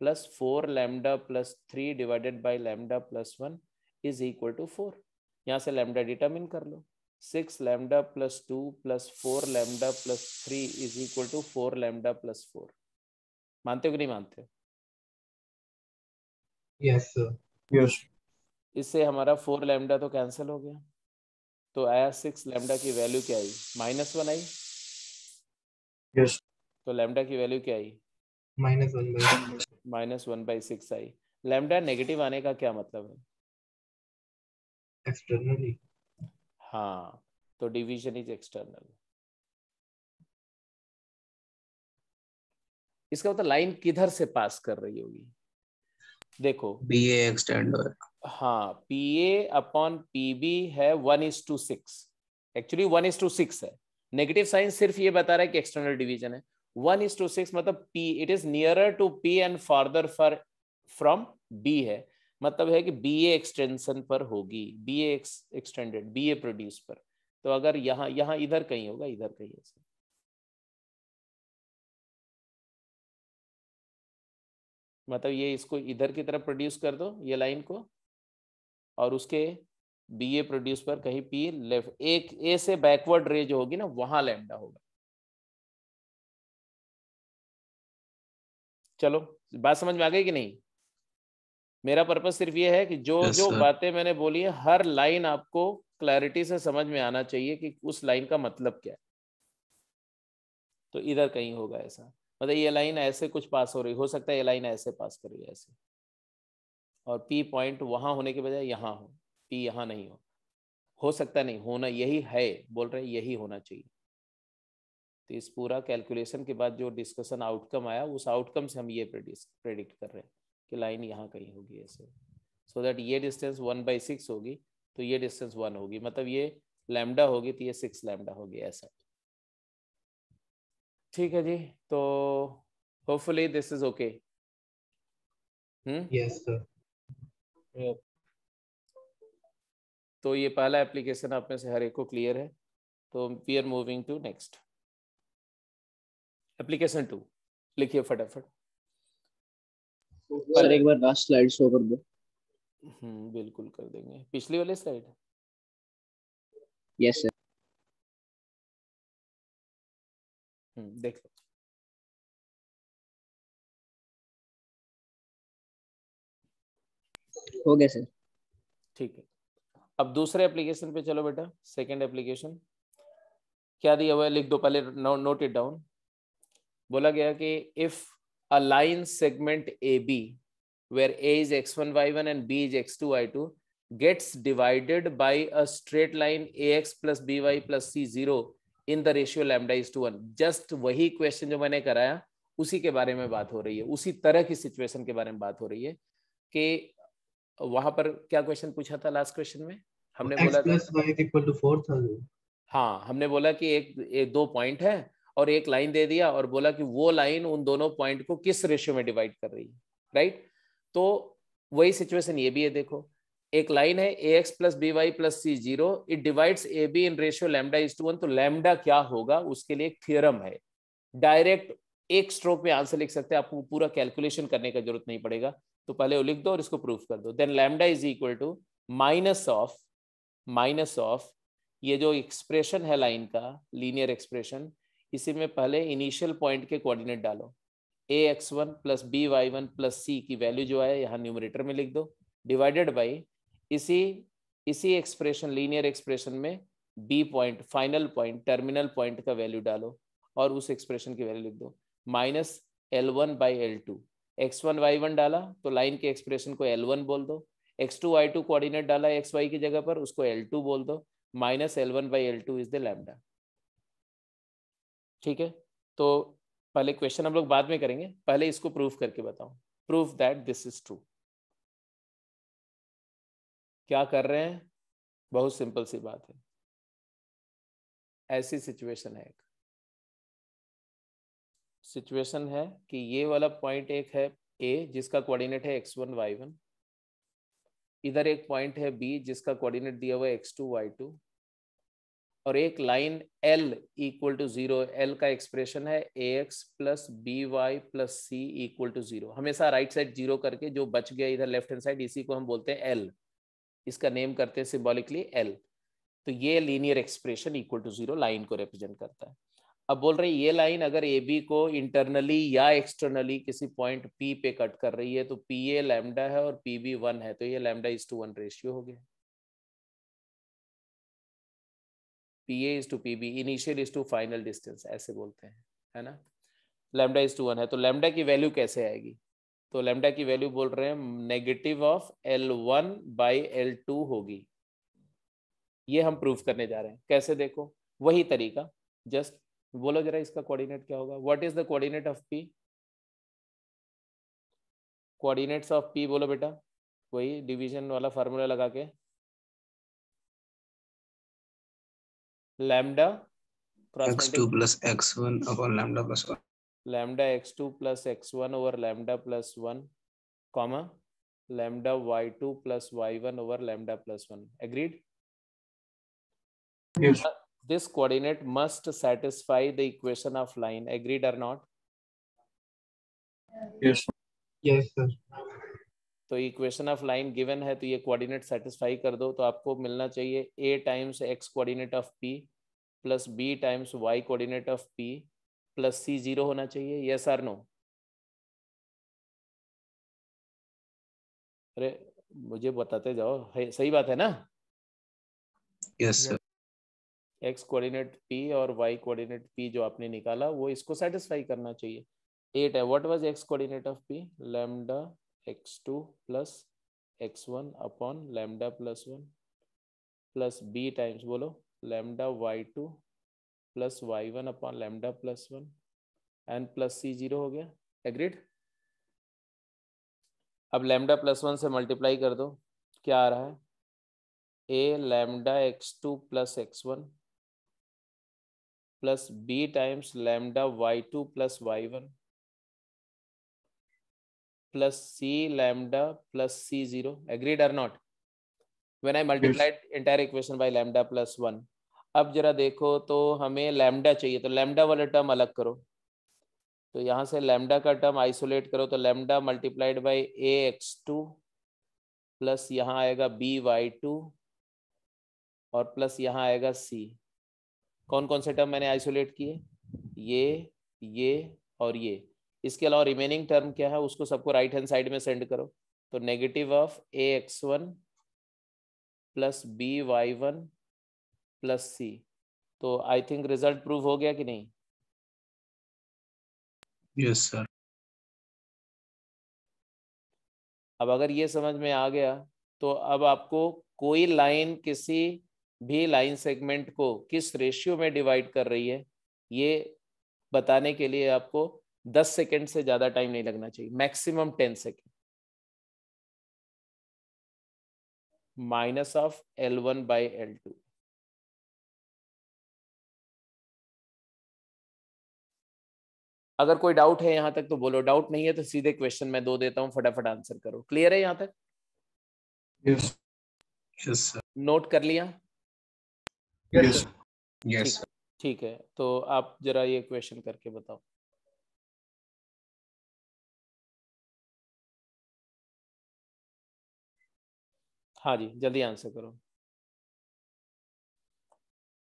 A: plus 4 lambda plus 3 divided by lambda plus 1 is equal to 4। यहाँ से लैम्डा डिटरमिन कर लो, 6 lambda plus 2 plus 4 lambda plus 3 is equal to 4 lambda plus 4। मानते हो कि नहीं मानते हो?
B: Yes sir.
D: यस
A: इससे हमारा 4 लैम्डा तो कैंसिल हो गया, तो आया 6 लैम्डा की वैल्यू क्या आई? -1 आई।
D: यस
A: तो लैम्डा की वैल्यू क्या आई?
B: -1/6
A: -1/6 आई। लैम्डा नेगेटिव आने का क्या मतलब है?
B: एक्सटर्नली।
A: हाँ, तो डिवीजन इज एक्सटर्नल। इसका मतलब लाइन किधर से पास कर रही होगी? देखो,
C: बी ए एक्सटेंड हो,
A: हाँ PA अपॉन PB है 1:6, एक्चुअली 1:6 है। नेगेटिव साइन सिर्फ ये बता रहा है कि एक्सटर्नल डिवीजन है। 1:6 मतलब P it is nearer to P and farther from B है, मतलब है कि BA एक्सटेंशन पर होगी, BA एक्सटेंडेड, BA प्रोड्यूस पर। तो अगर यहाँ इधर कहीं होगा, इधर कहीं ऐसे, मतलब ये इसको इधर की तरफ प्रोड्यूस कर दो ये लाइन को, और उसके बी ए प्रोड्यूस पर कहीं पी लेफ्ट एक ए से बैकवर्ड रे जो होगी ना वहां लैम्डा होगा। चलो बात समझ में आ गई कि नहीं? मेरा पर्पस सिर्फ ये है कि जो
C: Yes,
A: जो
C: sir.
A: बातें मैंने बोली है हर लाइन आपको क्लैरिटी से समझ में आना चाहिए कि उस लाइन का मतलब क्या है। तो इधर कहीं होगा ऐसा, मतलब ये लाइन ऐसे कुछ पास हो रही, हो सकता है ये लाइन ऐसे पास कर रही है ऐसे, और पी पॉइंट वहां होने के बजाय यहाँ हो, पी यहाँ नहीं हो सकता नहीं, होना यही है, बोल रहे यही होना चाहिए। तो इस पूरा कैलकुलेशन के बाद जो डिस्कशन आउटकम आया उस आउटकम से हम ये प्रेडिक्ट कर रहे हैं कि लाइन यहाँ कहीं होगी ऐसे, सो दैट ये डिस्टेंस 1/6 होगी तो ये डिस्टेंस 1 होगी, मतलब ये लैम्डा होगी तो ये 6 लैम्डा होगी ऐसा। ठीक है जी, तो hopefully this is okay.
B: Yes sir.
A: तो ये पहला एप्लीकेशन आप में से हर एक को क्लियर है, तो we are moving to next application 2। लिखिए फटाफट।
E: सर एक बार लास्ट स्लाइड शो कर दो।
A: बिल्कुल कर देंगे, पिछली वाली स्लाइड।
E: Yes sir.
A: देख लो।
E: हो गया सर।
A: ठीक है, अब दूसरे एप्लीकेशन पे चलो बेटा। सेकंड एप्लीकेशन क्या दिया हुआ है लिख दो पहले, नोट इट डाउन। बोला गया कि if a line segment A B where a is x1 y1 and b is x2 y2 gets divided by a straight line ax plus by plus c 0 in the ratio lambda is to 1। Just वही question जो मैंने कराया उसी के बारे में बात हो रही है, उसी तरह की सिचुएशन के बारे में बात हो रही है कि वहां पर क्या क्वेश्चन पूछा था लास्ट क्वेश्चन में हमने बोला था,
B: x + y = 4 था।
A: हाँ हमने बोला कि एक दो पॉइंट है और एक लाइन दे दिया और बोला कि वो लाइन उन दोनों पॉइंट को किस रेशियो में डिवाइड कर रही है, राइट। तो वही सिचुएशन ये भी है, देखो एक लाइन है ax + by + c 0, it divides ab in ratio lambda is to 1। तो लैम्डा क्या होगा उसके लिए एक थ्योरम है, डायरेक्ट एक स्ट्रोक में आंसर लिख सकते हैं, आपको पूरा कैलकुलेशन करने का जरूरत नहीं पड़ेगा। तो पहले वो लिख दो और इसको प्रूफ कर दो। Then lambda is equal to minus of ये जो एक्सप्रेशन है लाइन का लीनियर एक्सप्रेशन, इसी में पहले इनिशियल पॉइंट के कोऑर्डिनेट डालो, ax1 + by1 + c की वैल्यू जो है यहाँ न्यूमरेटर में लिख दो, डिवाइडेड बाई इसी एक्सप्रेशन लीनियर एक्सप्रेशन में b point final point terminal point का वैल्यू डालो और उस एक्सप्रेशन की वैल्यू लिख दो, -L1/L2। x1 y1 डाला तो लाइन के एक्सप्रेशन को L1 बोल दो, x2 y2 कोऑर्डिनेट डाला x y की जगह पर उसको L2 बोल दो, -L1/L2 इज द लैम्डा। ठीक है, तो पहले क्वेश्चन हम लोग बाद में करेंगे, पहले इसको प्रूफ करके बताओ। Proof that this is true. क्या कर रहे हैं, बहुत सिंपल सी बात है। ऐसी सिचुएशन है कि ये वाला पॉइंट एक है A जिसका कोऑर्डिनेट है x1 y1, इधर एक पॉइंट है B जिसका कोऑर्डिनेट दिया हुआ है x2 y2, और एक लाइन L = 0, L का एक्सप्रेशन है ax + by + c = 0। हमेशा राइट साइड 0 करके जो बच गया इधर लेफ्ट हैंड साइड, इसी को हम बोलते हैं L, इसका नेम करते हैं सिंबॉलिकली L। तो ये लीनियर एक्सप्रेशन = 0 लाइन को रिप्रेजेंट करता है। अब बोल रहे ये लाइन अगर ए बी को इंटरनली या एक्सटर्नली किसी पॉइंट P पे कट कर रही है तो PA लैम्डा है और PB 1 है, तो ये λ/1 रेशियो हो गया। PA is to PB, initial is to final distance ऐसे बोलते हैं, है ना। λ/1 है तो लैम्डा की वैल्यू कैसे आएगी, तो लैम्डा की वैल्यू बोल रहे हैं -L1/L2 होगी। ये हम प्रूफ करने जा रहे हैं, कैसे देखो वही तरीका, जस्ट बोलो जरा इसका कोऑर्डिनेट क्या होगा। What is the coordinate of P, coordinates of P बोलो बेटा, वही डिवीजन वाला फार्मूला लगा के, lambda
C: x2 + x1 upon lambda + 1
A: lambda x2 + x1 over lambda + 1, comma lambda y2 + y1 over lambda + 1। Agreed?
D: Yes.
A: This coordinate must satisfy the equation of line. Agreed or not?
D: Yes.
B: Yes sir.
A: तो equation of line given है तो ये coordinate satisfy कर दो, तो आपको मिलना चाहिए a times x coordinate of p plus b times y coordinate of p plus c 0 होना चाहिए। यस और नो? अरे मुझे बताते जाओ, सही बात है ना?
C: Yes sir.
A: x coordinate p और y कोऑर्डिनेट p जो आपने निकाला वो इसको सेटिस्फाई करना चाहिए। 8 है। What was x coordinate of p? Lambda x2 plus x1 upon lambda plus 1 plus b times बोलो lambda y2 plus y1 upon lambda plus 1 and plus c 0 हो गया। एग्रीड? अब लैम्डा प्लस 1 से मल्टीप्लाई कर दो, क्या आ रहा है? a lambda x2 plus x1 plus b times lambda y2 plus y1 plus c lambda plus c0. Agreed or not? When I multiplied entire equation by lambda plus 1. अब जरा देखो तो हमें लैम्डा चाहिए, तो लैम्डा वाला टर्म अलग करो, तो यहाँ से लैम्डा का टर्म आइसोलेट करो, तो lambda multiplied by ax2 plus यहाँ आएगा by2 और प्लस यहाँ आएगा c। कौन कौन से टर्म मैंने आइसोलेट किए? ये और ये। इसके अलावा रिमेनिंग टर्म क्या है उसको सबको राइट हैंड साइड में सेंड करो, तो negative of ax1 plus by1 plus c। तो आई थिंक रिजल्ट प्रूव हो गया कि नहीं?
C: Yes sir.
A: अब अगर ये समझ में आ गया तो अब आपको कोई लाइन किसी भी लाइन सेगमेंट को किस रेशियो में डिवाइड कर रही है ये बताने के लिए आपको 10 सेकेंड से ज्यादा टाइम नहीं लगना चाहिए, maximum 10 second. Minus of L1 by L2। अगर कोई डाउट है यहाँ तक तो बोलो, डाउट नहीं है तो सीधे क्वेश्चन मैं दो देता हूँ, फटाफट आंसर करो। क्लियर है यहाँ तक?
D: Yes
C: yes sir.
A: नोट कर लिया?
D: Yes
C: yes.
A: ठीक है, तो आप जरा ये क्वेश्चन करके बताओ। हाँ जी, जल्दी आंसर करो।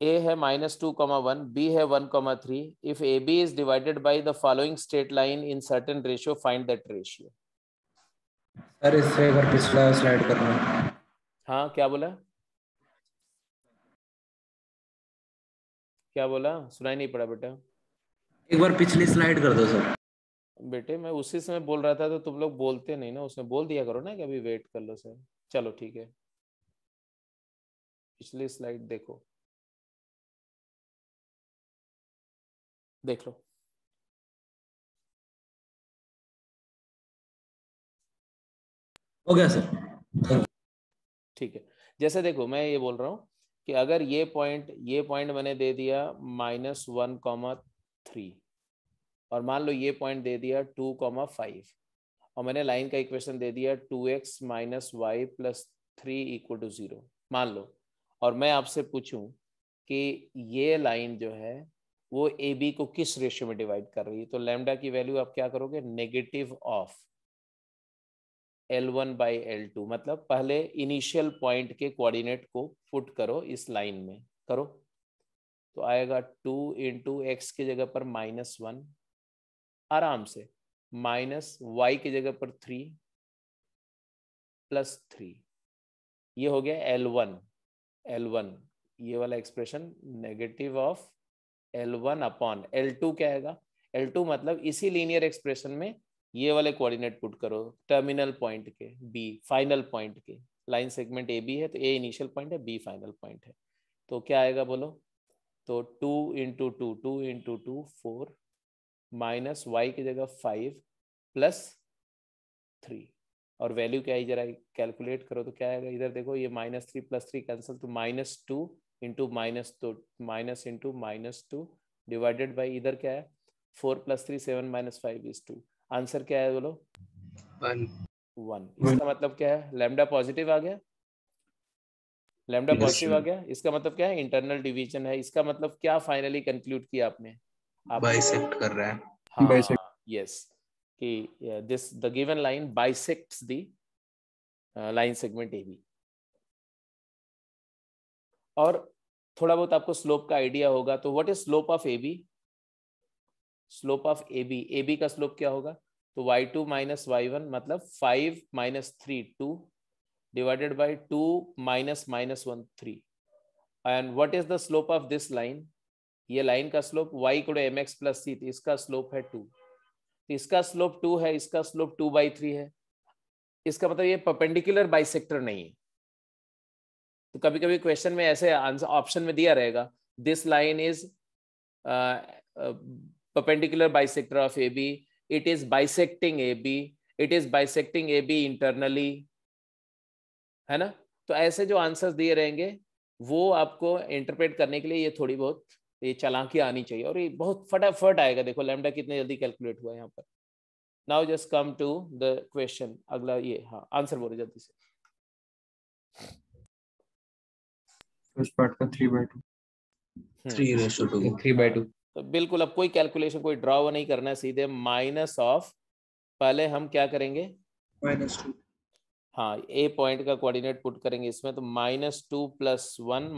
A: a है -2,1, b है 1,3। if ab is divided by the following straight line in certain ratio, find that ratio।
B: Sir इससे एक बार पिछला स्लाइड करना।
A: हाँ, क्या बोला? क्या बोला? सुनाई नहीं पड़ा बेटा।
B: एक बार पिछली स्लाइड कर दो सर।
A: बेटे मैं उसी समय बोल रहा था तो तुम लोग बोलते नहीं ना, उसमें बोल दिया करो ना कि अभी वेट कर लो सर। चलो ठीक है, पिछली स्लाइड देखो, देख लो।
B: हो गया सर।
A: ठीक है, जैसे देखो मैं ये बोल रहा हूँ कि अगर ये पॉइंट मैंने दे दिया -1,3 और मान लो ये पॉइंट दे दिया 2,5 और मैंने लाइन का इक्वेशन दे दिया 2x - y + 3 = 0 मान लो, और मैं आपसे पूछूं कि ये लाइन जो है वो ए बी को किस रेशियो में डिवाइड कर रही है, तो लैम्डा की वैल्यू आप क्या करोगे? Negative of L1 by L2, मतलब पहले इनिशियल पॉइंट के कोऑर्डिनेट को पुट करो इस लाइन में, करो तो आएगा 2 × x की जगह पर -1 आराम से, माइनस y की जगह पर 3 + 3, ये हो गया L1 ये वाला expression negative of L1 upon L2 क्या आएगा? L2 मतलब इसी लीनियर एक्सप्रेशन में ये वाले कोऑर्डिनेट पुट करो टर्मिनल पॉइंट के, B फाइनल पॉइंट के। लाइन सेगमेंट AB है तो A इनिशियल पॉइंट है, B फाइनल पॉइंट है, तो क्या आएगा बोलो? तो 2 × 2 4 माइनस y की जगह 5 + 3 और वैल्यू क्या है जरा कैलकुलेट करो तो क्या आएगा? इधर देखो ये -3 + 3 कैंसिल, तो -2 × -2 डिवाइडेड बाई इधर क्या है 4 + 3 7 - 5 = 2। आंसर क्या है बोलो? 1। इसका मतलब क्या है? लैम्डा पॉजिटिव आ गया, लैम्डा पॉजिटिव आ गया, इसका मतलब क्या है? इंटरनल डिवीजन है। इसका मतलब क्या फाइनली कंक्लूड किया आपने?
C: बाइसेक्ट कर रहा है।
A: हाँ, यस, कि this the given line bisects the line segment A B. और थोड़ा बहुत आपको स्लोप का आइडिया होगा, तो what is slope of A B? Slope of A B का स्लोप क्या होगा? तो y2 माइनस y1 मतलब 5 minus 3 2 divided by 2 minus minus 1 3। And what is the slope of this line? ये लाइन का slope y equal to mx plus c, इसका slope है 2, इसका स्लोप 2 है, इसका स्लोप 2/3 है। इसका मतलब ये परपेंडिकुलर बाइसेक्टर नहीं है। तो कभी कभी क्वेश्चन में ऐसे आंसर ऑप्शन में दिया रहेगा, this line is perpendicular bisector of AB, it is bisecting AB, it is bisecting AB internally, है ना? तो ऐसे जो आंसर्स दिए रहेंगे वो आपको इंटरप्रेट करने के लिए ये थोड़ी बहुत ये चालाकी आनी चाहिए, और ये बहुत फटाफट आएगा। देखो लैम्डा कितने जल्दी कैलकुलेट हुआ है यहाँ पर। Now just come to the question, अगला ये, हाँ आंसर बोलो जल्दी से।
D: फर्स्ट पार्ट का 3/2
C: 3:2
B: 3/2।
A: तो बिल्कुल अब कोई कैलकुलेशन, कोई ड्रॉ नहीं करना है, सीधे माइनस ऑफ, पहले हम क्या करेंगे,
D: -2
A: हाँ ए पॉइंट का कोऑर्डिनेट पुट करेंगे इसमें, तो -2 + 1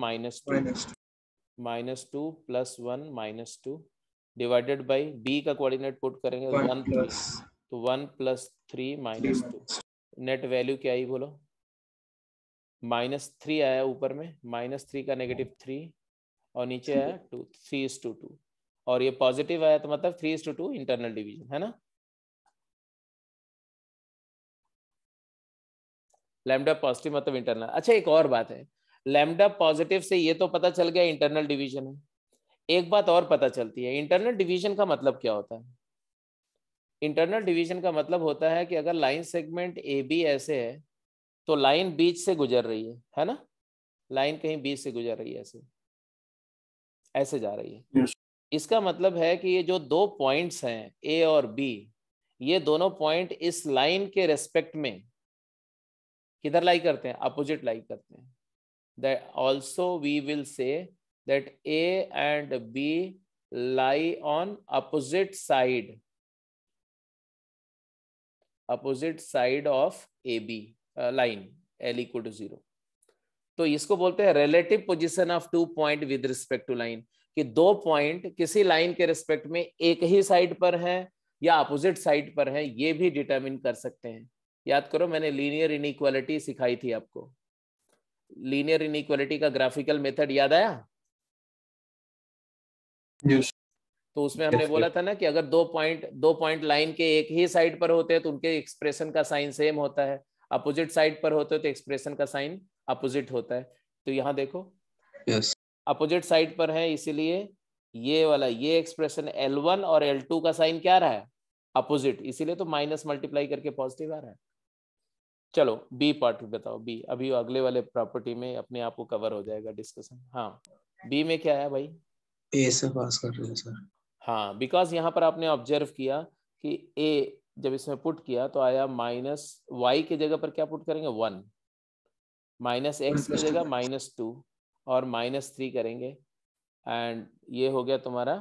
A: -2 + 1 -2 डिवाइडेड बाई बी का कोऑर्डिनेट पुट करेंगे 1 3, तो 1 + 3 -2। नेट वैल्यू क्या आई बोलो? -3 आया ऊपर में, -3 का -3 और नीचे आया 2, 3:2। और ये पॉजिटिव आया तो मतलब 3:2 इंटरनल डिवीजन, है ना? लैम्डा पॉजिटिव मतलब इंटरनल। अच्छा एक और बात है, लैम्डा पॉजिटिव से ये तो पता चल गया इंटरनल डिवीजन है, एक बात और पता चलती है, इंटरनल डिवीजन का मतलब क्या होता है? इंटरनल डिवीजन का मतलब होता है कि अगर लाइन सेगमेंट ए बी ऐसे है तो लाइन बीच से गुजर रही है ना? लाइन कहीं बीच से गुजर रही है, ऐसे जा रही है।
D: Yes.
A: इसका मतलब है कि ये जो दो पॉइंट्स हैं ए और बी, ये दोनों पॉइंट इस लाइन के रेस्पेक्ट में किधर लाई करते हैं? अपोजिट लाई करते हैं। That also we will say that A and B lie on opposite side of A B line L = 0। तो इसको बोलते हैं relative position of 2 point with respect to line, कि दो पॉइंट किसी लाइन के रिस्पेक्ट में एक ही साइड पर है या अपोजिट साइड पर है, ये भी डिटरमिन कर सकते हैं। याद करो मैंने लीनियर इनइक्वालिटी सिखाई थी आपको, लीनियर इनइक्वालिटी का ग्राफिकल मेथड याद आया?
D: Yes.
A: तो उसमें हमने बोला था ना कि अगर दो पॉइंट लाइन के एक ही साइड पर होते हैं तो उनके एक्सप्रेशन का साइन सेम होता है, अपोजिट साइड पर होते हैं तो एक्सप्रेशन का साइन अपोजिट होता है। तो यहाँ देखो
C: Yes.
A: अपोजिट साइड पर है, इसीलिए ये वाला ये एक्सप्रेशन L1 और L2 का साइन क्या रहा है? अपोजिट, इसीलिए तो माइनस मल्टीप्लाई करके पॉजिटिव आ रहा है। चलो बी पार्ट बताओ, बी अभी अगले वाले प्रॉपर्टी में अपने आप को कवर हो जाएगा डिस्कशन। हाँ बी में क्या है भाई?
C: ए से पास कर रहे हैं सर।
A: हाँ बिकॉज यहाँ पर आपने ऑब्जर्व किया कि ए जब इसमें पुट किया तो आया -y की जगह पर क्या पुट करेंगे? 1, -x की जगह -2 और -3 करेंगे, एंड ये हो गया तुम्हारा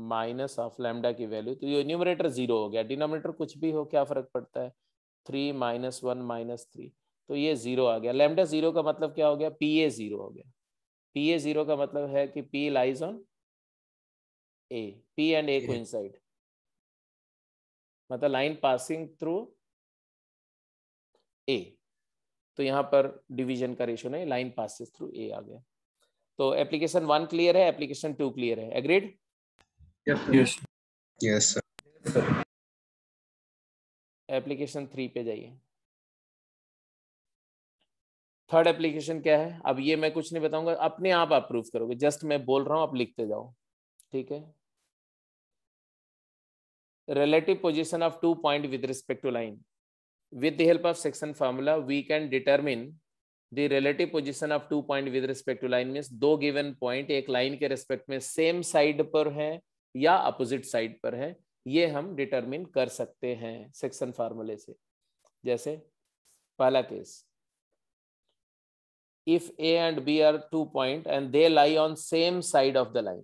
A: माइनस ऑफ लैम्डा की वैल्यू। तो ये न्यूमरेटर 0 हो गया, डिनोमिनेटर कुछ भी हो क्या फर्क पड़ता है? 3 - 1 - 3, तो ये 0 आ गया। लैम्डा 0 का मतलब क्या हो गया? PA 0 हो गया। PA 0 का मतलब है कि P lies on A, P and A coincide, मतलब लाइन पासिंग थ्रू A। तो यहाँ पर डिवीजन का रेशियो नहीं, लाइन पासिस थ्रू A आ गया। तो एप्लीकेशन 1 क्लियर है, एप्लीकेशन 2 क्लियर है, agreed?
D: Yes.
C: Yes sir.
A: Application 3 पे जाइए। थर्ड एप्लीकेशन क्या है? अब ये मैं कुछ नहीं बताऊंगा, अपने आप प्रूव करोगे, जस्ट मैं बोल रहा हूं, आप लिखते जाओ, ठीक है? relative position of 2 point with respect to line. With the help of section formula, we can determine the relative position of 2 point with respect to line means दो given point एक line के respect में same side पर है या opposite side पर है, ये हम determine कर सकते हैं section formula से। जैसे पहला case, if A and B are 2 point and they lie on same side of the line,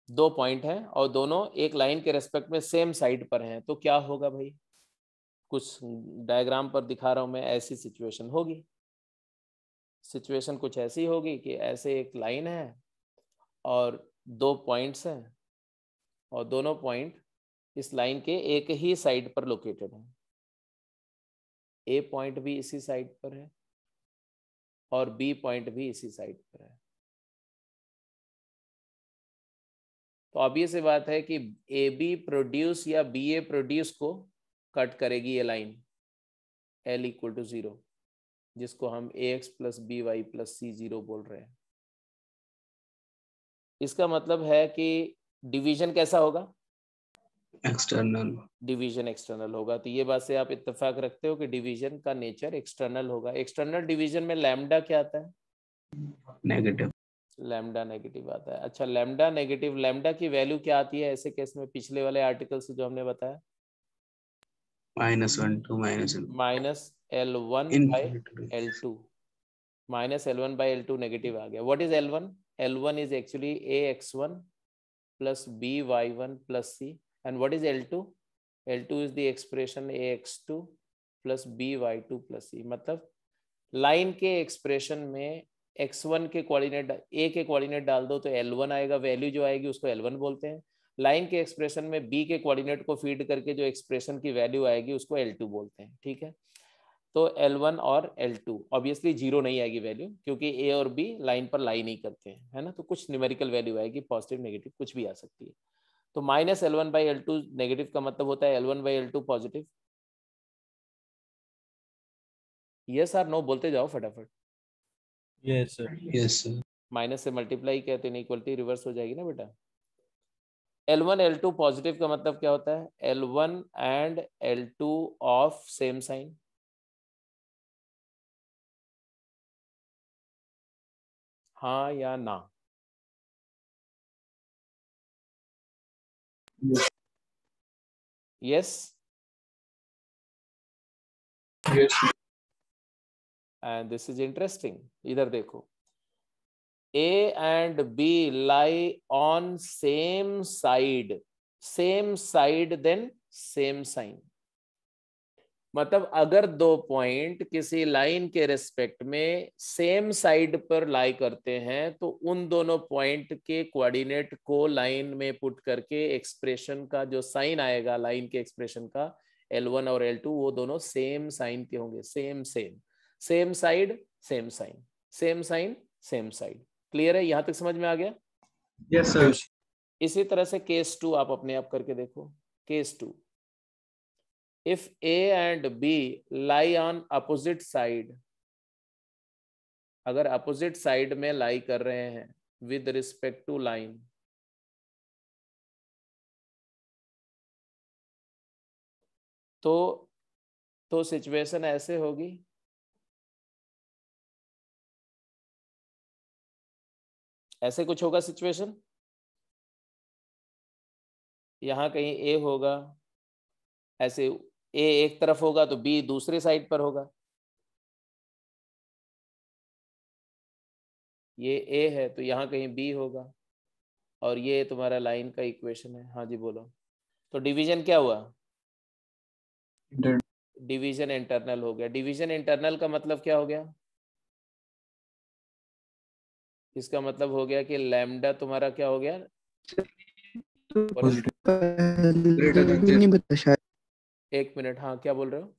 A: दो पॉइंट हैं और दोनों एक लाइन के रेस्पेक्ट में सेम साइड पर हैं, तो क्या होगा भाई? कुछ डायग्राम पर दिखा रहा हूं मैं, ऐसी सिचुएशन होगी। सिचुएशन कुछ ऐसी होगी कि ऐसे एक लाइन है और 2 पॉइंट्स हैं और दोनों पॉइंट इस लाइन के एक ही साइड पर लोकेटेड हैं। ए पॉइंट भी इसी साइड पर है और बी पॉइंट भी इसी साइड पर है। तो ऑब्वियस सी बात है कि ए बी प्रोड्यूस या बी ए प्रोड्यूस को कट करेगी ये लाइन L इक्वल टू 0, जिसको हम ax plus B Y plus C 0 बोल रहे हैं। इसका मतलब है कि डिवीजन कैसा होगा?
C: एक्सटर्नल।
A: डिवीजन एक्सटर्नल होगा। तो ये बात से आप इत्तेफाक रखते हो कि डिवीजन का नेचर एक्सटर्नल होगा। एक्सटर्नल डिवीजन में लैम्डा क्या आता है?
C: नेगेटिव।
A: लैम्डा नेगेटिव आता है। अच्छा, लैम्डा नेगेटिव, लैम्डा की वैल्यू क्या आती है ऐसे केस में? पिछले वाले आर्टिकल से जो हमने बताया,
C: -1 to
A: minus L1 by L2, minus L1 by L2 negative आ गया। What is L1? L1 is actually ax1 plus by1 plus c, and what is L2? L2 is the expression ax2 plus by2 plus c। मतलब line के expression में x1 के coordinate, a के coordinate डाल दो तो L1 आएगा, value जो आएगी उसको L1 बोलते हैं। लाइन के एक्सप्रेशन में b के कोऑर्डिनेट को फीड करके जो एक्सप्रेशन की वैल्यू आएगी उसको L2 बोलते हैं। ठीक है, तो L1 और L2 ऑब्वियसली 0 नहीं आएगी वैल्यू, क्योंकि A और B लाइन पर लाई नहीं करते हैं, है ना। तो कुछ न्यूमेरिकल वैल्यू आएगी, पॉजिटिव नेगेटिव कुछ भी आ सकती है। तो minus L1 by L2 negative का मतलब होता है L1 by L2 positive. Yes और नो बोलते जाओ फटाफट।
B: Yes sir.
C: Yes sir.
A: Minus से मल्टीप्लाई किया तो इनइक्वलिटी रिवर्स हो जाएगी ना बेटा। L1 L2 पॉजिटिव का मतलब क्या होता है? L1 and L2 of same sign. हाँ या ना? Yes
D: Yes.
A: And this is interesting. इधर देखो, A and B lie on same side then same sign। मतलब अगर 2 पॉइंट किसी लाइन के रेस्पेक्ट में सेम साइड पर लाई करते हैं तो उन दोनों पॉइंट के कोऑर्डिनेट को लाइन में पुट करके एक्सप्रेशन का जो साइन आएगा लाइन के एक्सप्रेशन का, L1 और L2, वो दोनों सेम साइन के होंगे। Same side same sign, same sign same side. Clear है? यहां तक समझ में आ गया?
D: Yes, sir.
A: इसी तरह से केस 2 आप अपने आप करके देखो। Case 2, if A and B lie on opposite side, अगर अपोजिट साइड में लाई कर रहे हैं विद रिस्पेक्ट टू लाइन, तो सिचुएशन ऐसे होगी, ऐसे कुछ होगा सिचुएशन। यहां कहीं A होगा, ऐसे A एक तरफ होगा तो B दूसरे साइड पर होगा। ये A है तो यहाँ कहीं B होगा, और ये तुम्हारा लाइन का इक्वेशन है। हाँ जी बोलो। तो डिवीजन क्या हुआ? डिवीजन इंटरनल हो गया। डिवीजन इंटरनल का मतलब क्या हो गया? इसका मतलब हो गया कि लैम्डा तुम्हारा क्या हो गया?
D: Greater than 0.
A: एक मिनट, हाँ क्या बोल रहे हो?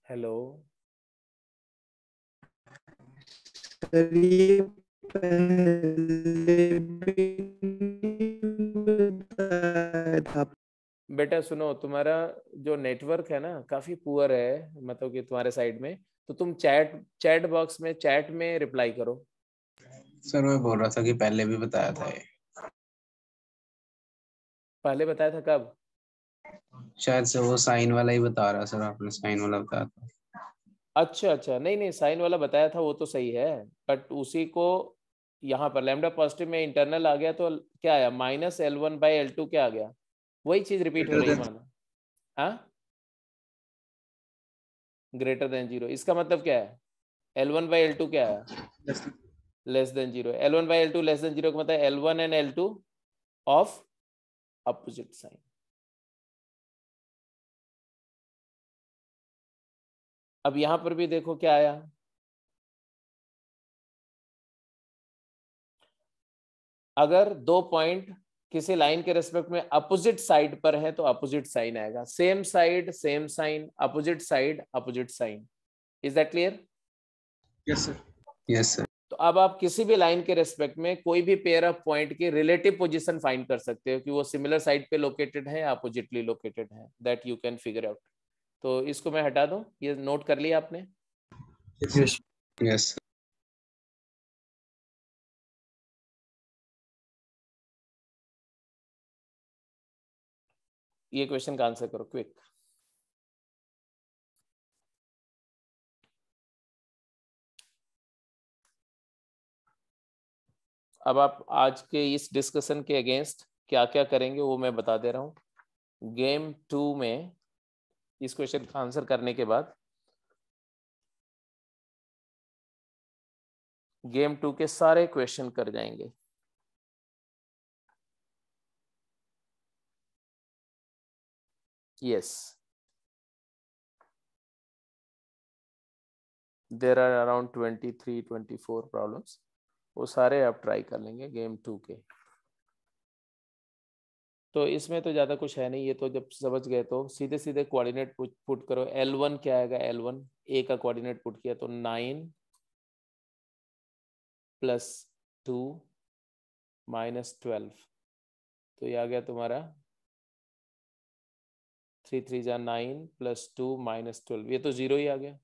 A: हेलो,
B: सर ये पहले भी बताया था।
A: बेटा सुनो, तुम्हारा जो नेटवर्क है ना काफी पुअर है, मतलब कि तुम्हारे साइड में, तो तुम चैट बॉक्स में चैट में रिप्लाई करो।
C: सर मैं बोल रहा था कि पहले भी बताया था ये।
A: पहले बताया था कब?
C: शायद से वो साइन वाला ही बता रहा सर, आपने साइन वाला बताया था।
A: अच्छा, नहीं साइन वाला बताया था, वो तो सही है, बट उसी को यहाँ पर लैम्डा पॉजिटिव में इंटरनल आ गया तो क्या आया? माइनस L1 बाई L2 क्या आ गया? वही चीज रिपीट हो रही है माना। हाँ, ग्रेटर देन 0। इसका मतलब क्या है? L1 बाई L2 क्या है? Less than 0। L1 by L2 less than 0 का मतलब L1 and L2 of opposite sign. अब यहां पर भी देखो क्या आया, अगर दो पॉइंट किसी लाइन के रेस्पेक्ट में अपोजिट साइड पर है तो अपोजिट साइन आएगा, same side same sign, opposite side opposite sign. Is that clear?
D: Yes sir.
C: Yes sir.
A: तो अब आप किसी भी लाइन के रेस्पेक्ट में कोई भी पेयर ऑफ पॉइंट की रिलेटिव पोजीशन फाइंड कर सकते हो कि वो सिमिलर साइड पे लोकेटेड है या अपोजिटली लोकेटेड है, that you can figure out. तो इसको मैं हटा दूं, ये नोट कर लिया आपने?
D: Yes
C: yes.
A: ये क्वेश्चन का आंसर करो क्विक। अब आप आज के इस डिस्कशन के अगेंस्ट क्या क्या करेंगे वो मैं बता दे रहा हूं। गेम 2 में इस क्वेश्चन का आंसर करने के बाद गेम 2 के सारे क्वेश्चन कर जाएंगे। Yes, there are around 23-24 problems, वो सारे आप ट्राई कर लेंगे गेम 2 के। तो इसमें तो ज़्यादा कुछ है नहीं, ये तो जब समझ गए तो सीधे सीधे कोऑर्डिनेट पुट करो। L1 क्या आएगा, L1 ए का कोऑर्डिनेट पुट किया तो 9 + 2 - 12, तो ये आ गया तुम्हारा 3 3 जा 9 + 2 - 12, ये तो 0 ही आ गया।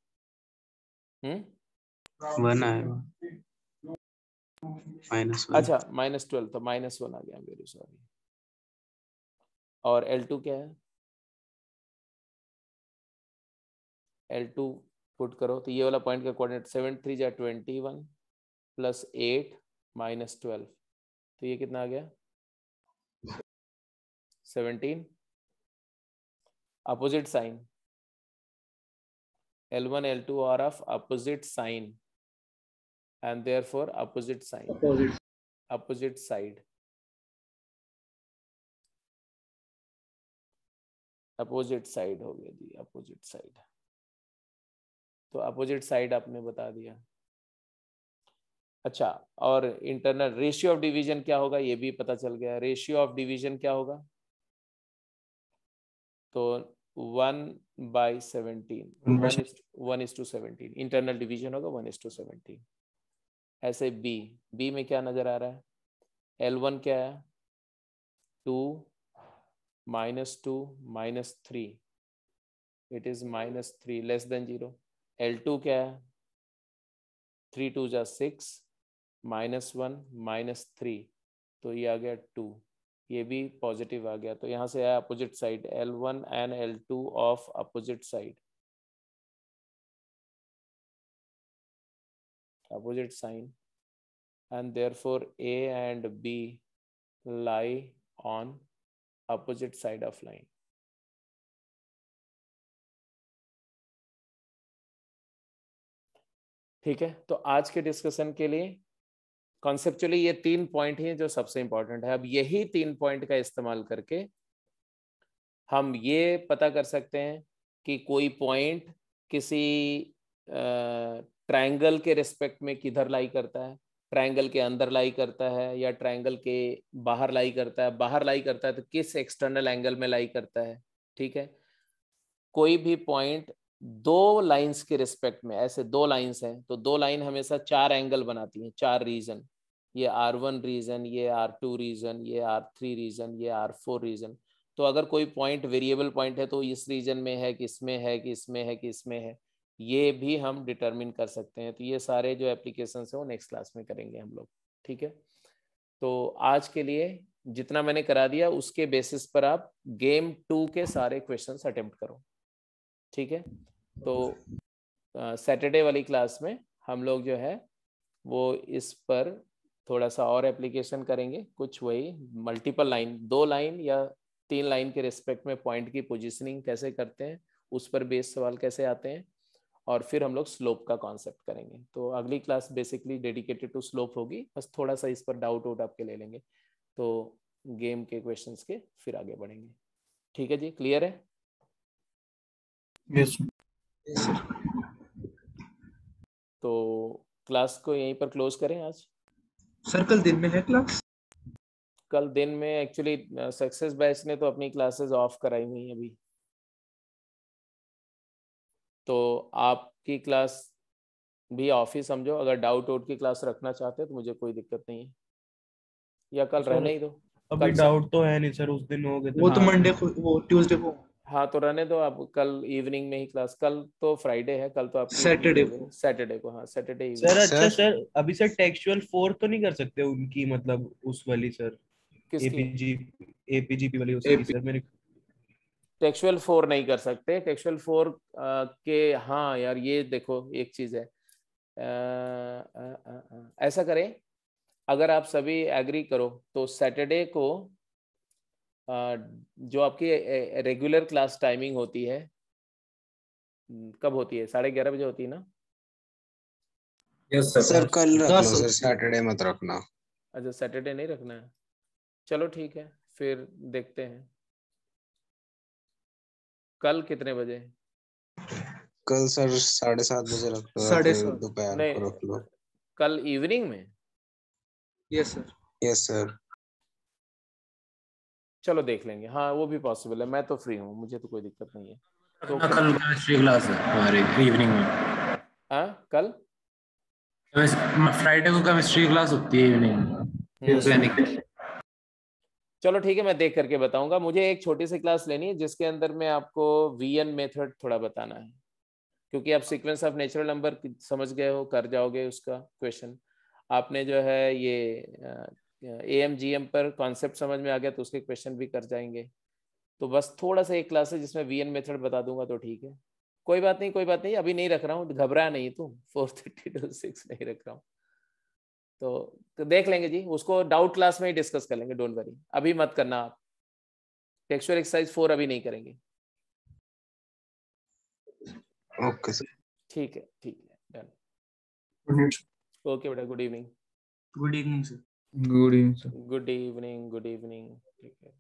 C: 1 आएगा -1।
A: अच्छा -12 तो -1 आ गया, वेरी सॉरी। और L2 क्या है, L2 पुट करो तो ये वाला पॉइंट का कोऑर्डिनेट 7 3 जा 21 + 8 - 12, तो ये कितना आ गया 17। Opposite sign, L1 L2 are of opposite sign and therefore opposite sign, opposite side, opposite side हो गया जी, अपोजिट साइड। तो अपोजिट साइड आपने बता दिया। अच्छा, और इंटरनल रेशियो ऑफ डिवीजन क्या होगा ये भी पता चल गया। रेशियो ऑफ डिवीजन क्या होगा, तो 1/17, 1:17 इंटरनल डिवीजन होगा 1:17। ऐसे बी में क्या नजर आ रहा है, L1 क्या है 2 -2 -3, इट इज -3 <0। L2 क्या है 3 2 जा 6 -1 -3, तो ये आ गया 2, ये भी पॉजिटिव आ गया। तो यहाँ से आया opposite side, L1 and L2 of opposite side, opposite sign, and therefore A and B lie on opposite side of line. ठीक है, तो आज के डिस्कशन के लिए कॉन्सेप्चुअली ये 3 पॉइंट हैं जो सबसे इंपॉर्टेंट है। अब यही 3 पॉइंट का इस्तेमाल करके हम ये पता कर सकते हैं कि कोई पॉइंट किसी ट्रायंगल के रिस्पेक्ट में किधर लाई करता है, ट्रायंगल के अंदर लाई करता है या ट्रायंगल के बाहर लाई करता है, बाहर लाई करता है तो किस एक्सटर्नल एंगल में लाई करता है। ठीक है, कोई भी पॉइंट दो लाइंस के रिस्पेक्ट में, ऐसे दो लाइंस हैं तो दो लाइन हमेशा 4 एंगल बनाती हैं, 4 रीजन, ये R1 रीजन, ये R2 रीजन, ये R3 रीजन, ये R4 रीजन। तो अगर कोई पॉइंट वेरिएबल पॉइंट है तो इस रीजन में है कि इसमें है कि इसमें है कि इसमें है, ये भी हम डिटरमिन कर सकते हैं। तो ये सारे जो एप्लीकेशंस हैं वो नेक्स्ट क्लास में करेंगे हम लोग। ठीक है, तो आज के लिए जितना मैंने करा दिया उसके बेसिस पर आप गेम 2 के सारे क्वेश्चंस अटेम्प्ट करो। ठीक है, तो सैटरडे वाली क्लास में हम लोग जो है वो इस पर थोड़ा सा और एप्लीकेशन करेंगे, कुछ वही मल्टीपल लाइन, 2 लाइन या 3 लाइन के रिस्पेक्ट में पॉइंट की पोजीशनिंग कैसे करते हैं, उस पर बेस सवाल कैसे आते हैं, और फिर हम लोग स्लोप का कॉन्सेप्ट करेंगे। तो अगली class basically dedicated to slope होगी, बस थोड़ा सा इस पर डाउट वाउट आपके ले लेंगे, तो गेम के क्वेश्चंस के फिर आगे बढ़ेंगे। ठीक है जी, क्लियर है?
D: Yes sir.
A: तो क्लास को यहीं पर क्लोज करें आज।
D: सर कल दिन में है क्लास?
A: कल दिन में एक्चुअली सक्सेस बैच ने तो अपनी क्लासेस ऑफ कराई हुई हैं अभी, तो आपकी क्लास भी ऑफ ही समझो। अगर डाउट आउट की क्लास रखना चाहते हो तो मुझे कोई दिक्कत नहीं है, या कल
F: सर,
A: रहने ही दो।
F: अभी
A: कल
F: डाउट तो है नहीं सर, उस दिन हो गए थे
D: वो तो
A: हाँ।
D: मंडे को, वो ट्यूसडे को,
A: हाँ तो रहने दो आप, कल इवनिंग में ही क्लास। कल तो फ्राइडे है, कल तो आपकी
D: सैटरडे
A: evening
D: को।
A: सैटरडे को। हाँ सैटरडे
F: सर।
A: इवनिंग।
F: अच्छा
C: सर
F: सर, अभी सर टेक्सचुअल 4 तो नहीं कर सकते उनकी, मतलब उस वाली सर,
A: किसकी?
F: एपीजीपी वाली उसकी
D: AP
F: सर मेरे।
A: टेक्सचुअल 4 नहीं कर सकते। टेक्सचुअल 4 के, हाँ यार ये देखो एक चीज है, ऐसा करें, अगर आप सभी एग्री करो तो सैटरडे को जो आपकी रेगुलर क्लास टाइमिंग होती है, कब होती है? 11:30 बजे होती है ना?
D: यस
C: सर कल रख
D: 10
C: लो सर,
D: होती है।
C: सैटरडे मत रखना।
A: अच्छा सैटरडे नहीं रखना है, चलो ठीक है, फिर देखते हैं कल कितने बजे।
C: कल सर 7:30 बजे रख लो, या फिर
D: 7:30।
C: दोपहर
A: नहीं,
C: को रख लो।
A: कल इवनिंग में।
D: Yes sir.
C: Yes sir.
A: चलो देख लेंगे, हाँ वो भी पॉसिबल है, मैं तो फ्री हूँ, मुझे तो कोई दिक्कत नहीं है। तो
G: कल केमिस्ट्री क्लास है हमारी इवनिंग में।
A: हाँ कल
G: फ्राइडे को केमिस्ट्री क्लास होती है इवनिंग में।
A: चलो ठीक है, मैं देख करके बताऊंगा। मुझे एक छोटी सी क्लास लेनी है जिसके अंदर में आपको वीएन मेथड थोड़ा बताना है, क्योंकि आप सीक्वेंस ऑफ नेचुरल नंबर समझ गए हो, कर जाओगे उसका क्वेश्चन। आपने जो है ये एएमजीएम पर कॉन्सेप्ट समझ में आ गया तो उसके क्वेश्चन भी कर जाएंगे। तो बस थोड़ा सा एक क्लास है जिसमें वीएन मेथड बता दूंगा तो ठीक है। कोई बात नहीं, कोई बात नहीं, अभी नहीं रख रहा हूँ, घबरा नहीं तुम। 4:30 to 6 नहीं रख रहा हूँ। तो देख लेंगे जी, उसको डाउट क्लास में ही डिस्कस कर लेंगे, डोंट वरी, अभी मत करना आप। टेक्सचुअल एक्सरसाइज 4 अभी नहीं करेंगे।
C: Okay sir.
A: ठीक है, ठीक है, डन।
D: गुड
A: ओके बेटा, good evening.
D: Evening sir.
B: Good evening sir.
A: Good evening, good evening. ठीक है।